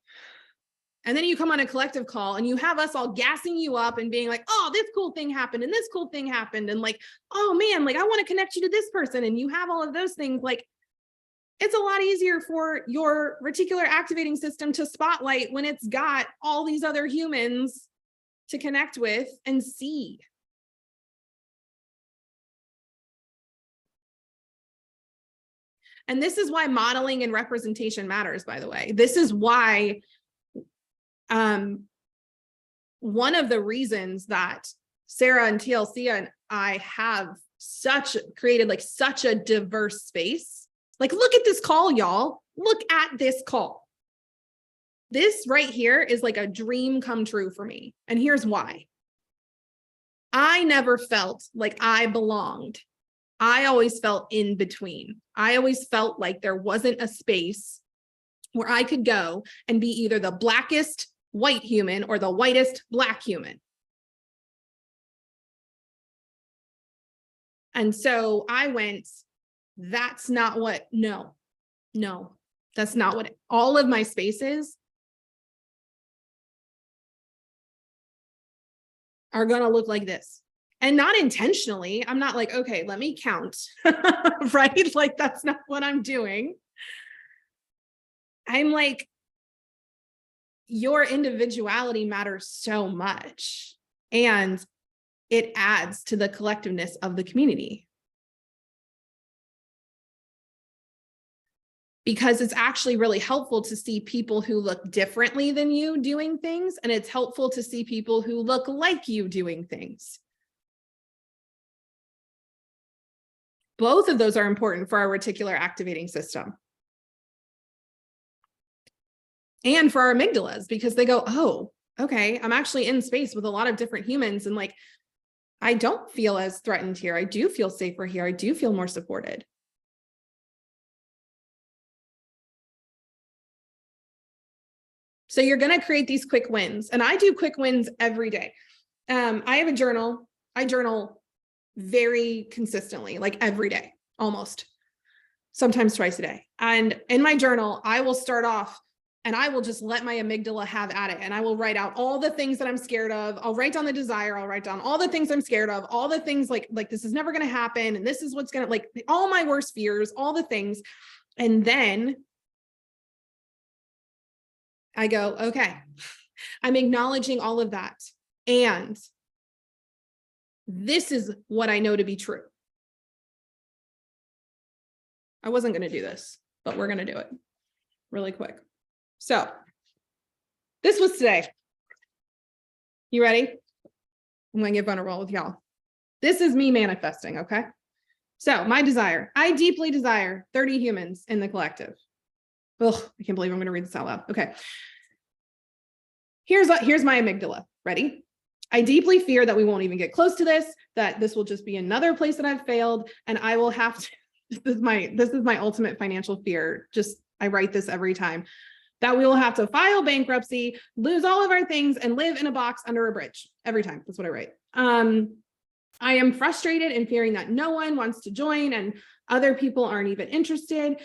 And then you come on a collective call and you have us all gassing you up and being like, oh, this cool thing happened and this cool thing happened. And like, oh man, like I want to connect you to this person. And you have all of those things. Like, it's a lot easier for your reticular activating system to spotlight when it's got all these other humans to connect with and see. And this is why modeling and representation matters, by the way. This is why one of the reasons that Sarah and TLC and I have created like such a diverse space. Like, look at this call, y'all. Look at this call. This right here is like a dream come true for me. And here's why. I never felt like I belonged. I always felt in between. I always felt like there wasn't a space where I could go and be either the blackest white human or the whitest black human. And so I went, that's not what, no, that's not what all of my spaces are going to look like this. And not intentionally. I'm not like, okay, let me count, right? Like, that's not what I'm doing. I'm like, your individuality matters so much. And it adds to the collectiveness of the community. Because it's actually really helpful to see people who look differently than you doing things. And it's helpful to see people who look like you doing things. Both of those are important for our reticular activating system. And for our amygdalas, because they go, oh, okay, I'm actually in space with a lot of different humans. And like, I don't feel as threatened here. I do feel safer here. I do feel more supported. So you're going to create these quick wins. And I do quick wins every day. I have a journal. I journal very consistently, like every day, almost, sometimes twice a day. And in my journal, I will start off and I will just let my amygdala have at it. And I will write out all the things that I'm scared of. I'll write down the desire. I'll write down all the things I'm scared of, all the things like this is never going to happen. And this is what's going to, like, all my worst fears, all the things. And then I go, okay, I'm acknowledging all of that. And this is what I know to be true. I wasn't going to do this, but we're going to do it really quick. So this was today. You ready? I'm going to get vulnerable with y'all. This is me manifesting, okay? So my desire, I deeply desire 30 humans in the collective. Ugh, I can't believe I'm going to read this out loud. Okay. Here's my amygdala. Ready? I deeply fear that we won't even get close to this, that this will just be another place that I've failed. And I will have to, this is my ultimate financial fear. Just, I write this every time, that we will have to file bankruptcy, lose all of our things, and live in a box under a bridge every time. That's what I write. I am frustrated and fearing that no one wants to join and other people aren't even interested.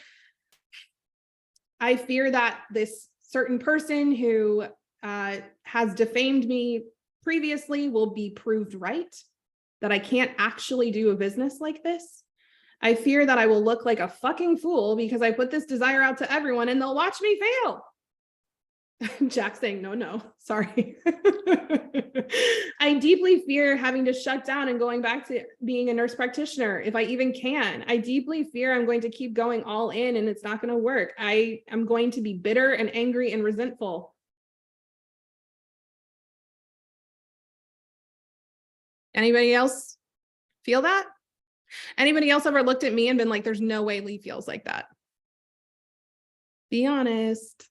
I fear that this certain person who has defamed me previously will be proved right, that I can't actually do a business like this. I fear that I will look like a fucking fool because I put this desire out to everyone and they'll watch me fail. Jack's saying, no, sorry. I deeply fear having to shut down and going back to being a nurse practitioner, if I even can. I deeply fear I'm going to keep going all in and it's not going to work. I am going to be bitter and angry and resentful. Anybody else feel that? Anybody else ever looked at me and been like, there's no way Lee feels like that? Be honest.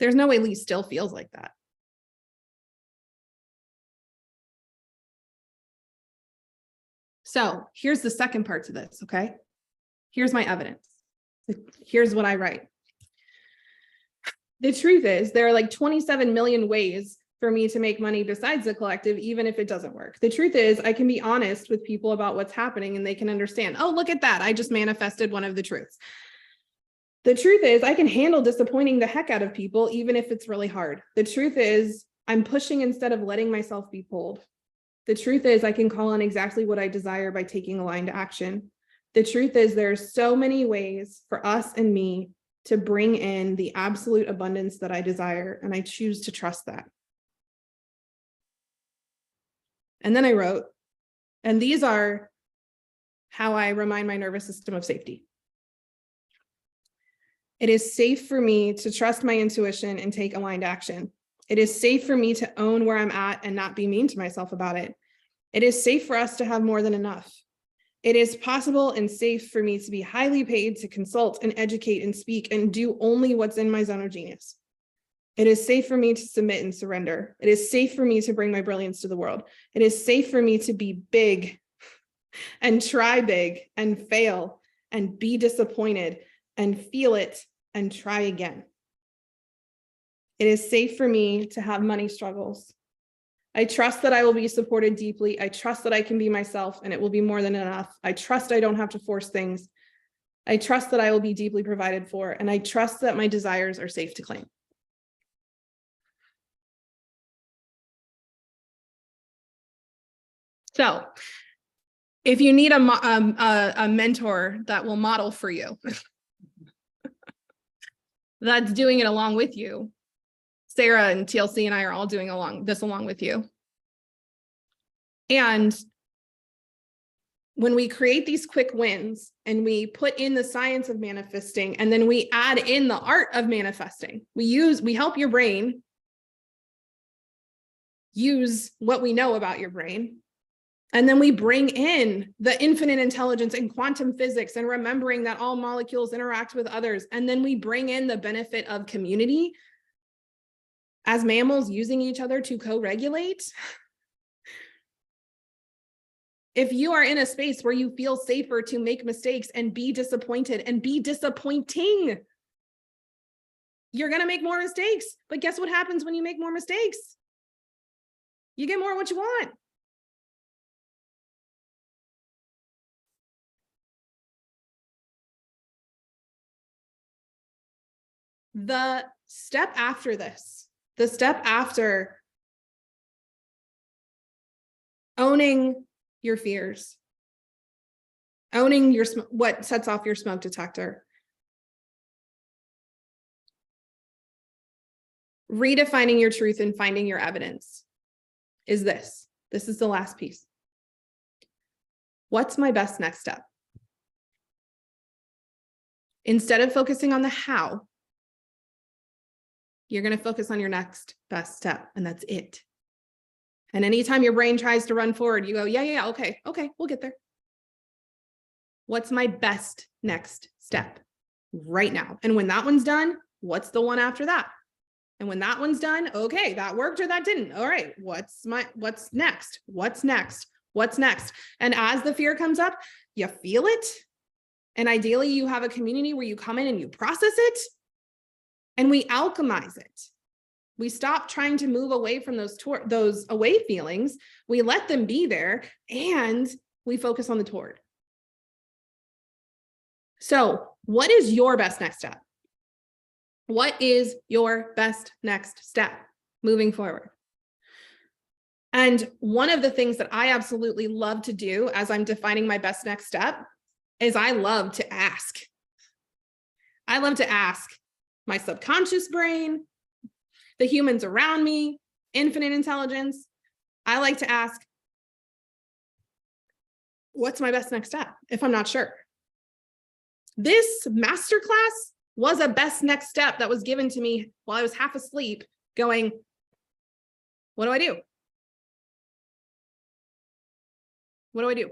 There's no way Lee still feels like that. So here's the second part to this, okay? Here's my evidence. Here's what I write. The truth is, there are like 27 million ways for me to make money besides the collective, even if it doesn't work. The truth is, I can be honest with people about what's happening and they can understand, oh, look at that. I just manifested one of the truths. The truth is, I can handle disappointing the heck out of people, even if it's really hard. The truth is, I'm pushing instead of letting myself be pulled. The truth is, I can call on exactly what I desire by taking aligned action. The truth is, there are so many ways for us and me to bring in the absolute abundance that I desire, and I choose to trust that. And then I wrote, and these are how I remind my nervous system of safety. It is safe for me to trust my intuition and take aligned action. It is safe for me to own where I'm at and not be mean to myself about it. It is safe for us to have more than enough. It is possible and safe for me to be highly paid to consult and educate and speak and do only what's in my zone of genius. It is safe for me to submit and surrender. It is safe for me to bring my brilliance to the world. It is safe for me to be big and try big and fail and be disappointed and feel it and try again. It is safe for me to have money struggles. I trust that I will be supported deeply. I trust that I can be myself and it will be more than enough. I trust I don't have to force things. I trust that I will be deeply provided for, and I trust that my desires are safe to claim. So if you need a mentor that will model for you, that's doing it along with you, Sarah and TLC and I are all doing this along with you. And when we create these quick wins and we put in the science of manifesting, and then we add in the art of manifesting, we help your brain use what we know about your brain. And then we bring in the infinite intelligence and quantum physics and remembering that all molecules interact with others. And then we bring in the benefit of community as mammals using each other to co-regulate. If you are in a space where you feel safer to make mistakes and be disappointed and be disappointing, you're going to make more mistakes. But guess what happens when you make more mistakes? You get more of what you want. The step after this, the step after owning your fears, owning what sets off your smoke detector, redefining your truth and finding your evidence is this. This is the last piece. What's my best next step? Instead of focusing on the how, you're going to focus on your next best step, and that's it. And anytime your brain tries to run forward, you go, yeah, okay, we'll get there. What's my best next step right now? And when that one's done, what's the one after that? And when that one's done, okay, that worked or that didn't. All right, what's next? What's next? What's next? And as the fear comes up, you feel it. And ideally, you have a community where you come in and you process it. And we alchemize it. We stop trying to move away from those away feelings. We let them be there and we focus on the toward. So what is your best next step? What is your best next step moving forward? And one of the things that I absolutely love to do as I'm defining my best next step is I love to ask. I love to ask my subconscious brain, the humans around me, infinite intelligence. I like to ask, what's my best next step if I'm not sure? This masterclass was a best next step that was given to me while I was half asleep going, what do I do? What do I do?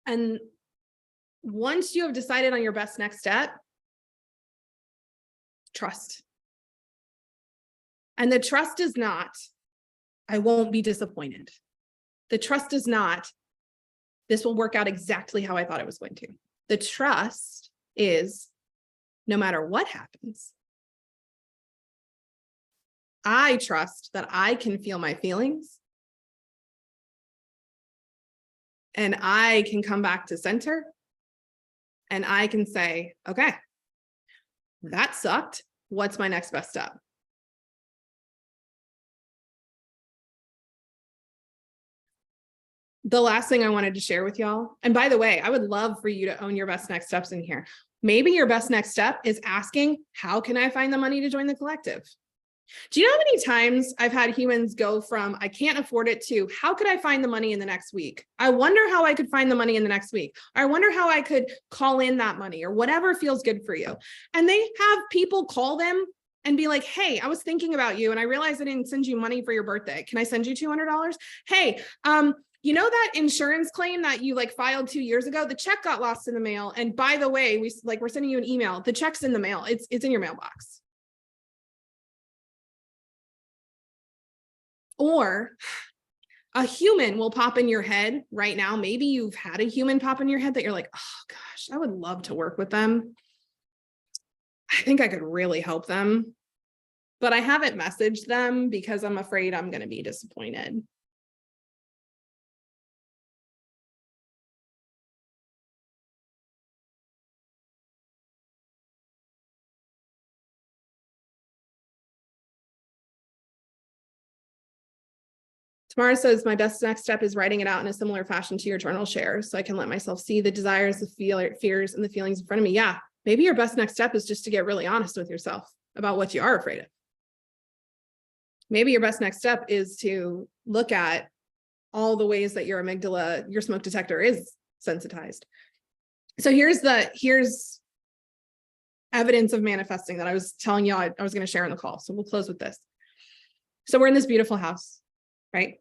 And once you have decided on your best next step, trust. And the trust is not, I won't be disappointed. The trust is not, this will work out exactly how I thought it was going to. The trust is, no matter what happens, I trust that I can feel my feelings and I can come back to center and I can say, okay, that sucked. What's my next best step? The last thing I wanted to share with y'all, and by the way, I would love for you to own your best next steps in here. Maybe your best next step is asking, how can I find the money to join the collective? Do you know how many times I've had humans go from, I can't afford it, to, how could I find the money in the next week? I wonder how I could find the money in the next week. I wonder how I could call in that money, or whatever feels good for you. And they have people call them and be like, hey, I was thinking about you and I realized I didn't send you money for your birthday. Can I send you $200? Hey, you know that insurance claim that you filed 2 years ago? The check got lost in the mail. And by the way, we're sending you an email. The check's in the mail. It's in your mailbox. Or a human will pop in your head right now. Maybe you've had a human pop in your head that you're like, oh gosh, I would love to work with them. I think I could really help them, but I haven't messaged them because I'm afraid I'm going to be disappointed. Tamara says, my best next step is writing it out in a similar fashion to your journal share so I can let myself see the desires, the fears, and the feelings in front of me. Yeah, maybe your best next step is just to get really honest with yourself about what you are afraid of. Maybe your best next step is to look at all the ways that your amygdala, your smoke detector, is sensitized. So here's evidence of manifesting that I was telling you I was going to share in the call. So we'll close with this. So we're in this beautiful house, right?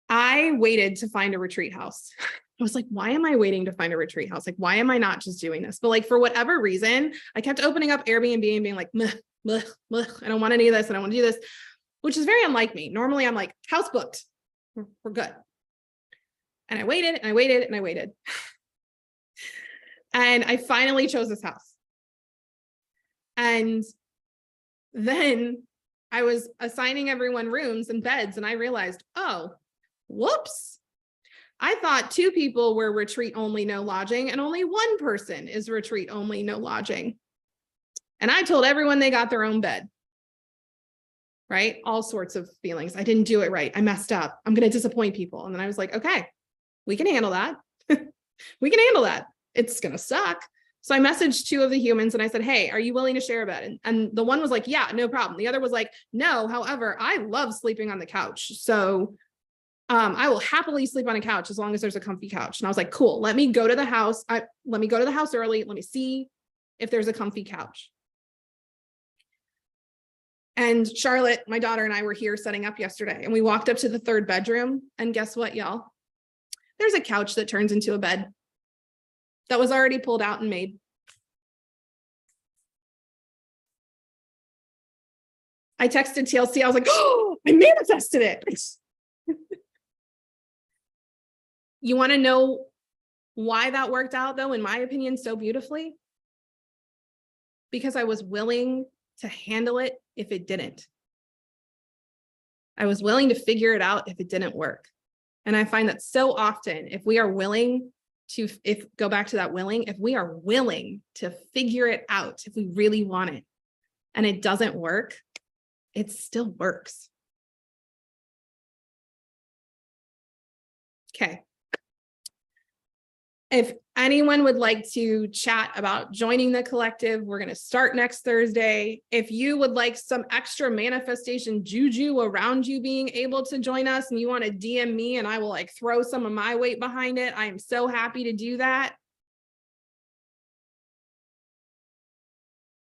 I waited to find a retreat house. I was like, why am I waiting to find a retreat house? Like, why am I not just doing this? But for whatever reason, I kept opening up Airbnb and being like, meh, meh, meh. I don't want any of this. I don't want to do this, which is very unlike me. Normally I'm like, house booked. We're good. And I waited and I waited and I waited. And I finally chose this house. And then I was assigning everyone rooms and beds and I realized, oh, whoops. I thought 2 people were retreat only, no lodging, and only 1 person is retreat only, no lodging. And I told everyone they got their own bed, right? All sorts of feelings. I didn't do it right. I messed up. I'm going to disappoint people. And then I was like, okay, we can handle that. We can handle that. It's going to suck. So I messaged 2 of the humans and I said, hey, are you willing to share a bed? And the one was like, yeah, no problem. The other was like, no, however, I love sleeping on the couch. So I will happily sleep on a couch as long as there's a comfy couch. And I was like, cool, let me go to the house. Let me go to the house early. Let me see if there's a comfy couch. And Charlotte, my daughter, and I were here setting up yesterday and we walked up to the 3rd bedroom and guess what, y'all? There's a couch that turns into a bed that was already pulled out and made. I texted TLC. I was like, oh, I manifested it. You want to know Why that worked out though, in my opinion, so beautifully? Because I was willing to handle it if it didn't. I was willing to figure it out if it didn't work. And I find that so often, if we are willing to, go back to that willing, if we are willing to figure it out, if we really want it, and it doesn't work, it still works. Okay. If anyone would like to chat about joining the collective, we're going to start next Thursday. If you would like some extra manifestation juju around you being able to join us and you want to DM me and I will like throw some of my weight behind it, I am so happy to do that.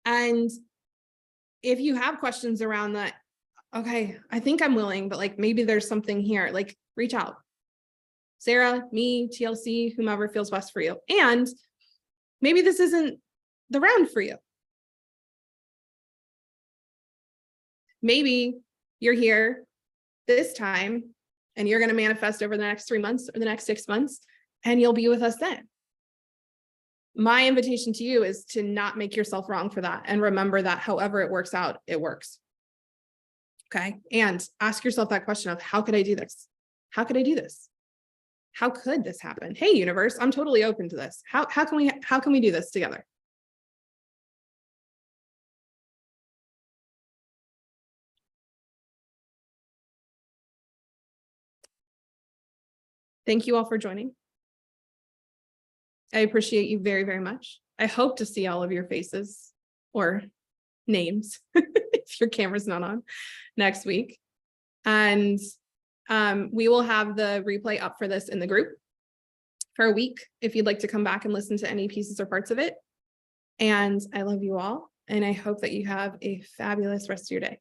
And if you have questions around that, okay, I think I'm willing, but like maybe there's something here, like reach out. Sarah, me, TLC, whomever feels best for you. And maybe this isn't the round for you. Maybe you're here this time and you're going to manifest over the next 3 months or the next 6 months, and you'll be with us then. My invitation to you is to not make yourself wrong for that. And remember that however it works out, it works. Okay. And ask yourself that question of how could I do this? How could I do this? How could this happen? Hey, universe, I'm totally open to this. How can we do this together? Thank you all for joining. I appreciate you very, very much. I hope to see all of your faces or names if your camera's not on next week. And we will have the replay up for this in the group for a week if you'd like to come back and listen to any pieces or parts of it. And I love you all. And I hope that you have a fabulous rest of your day.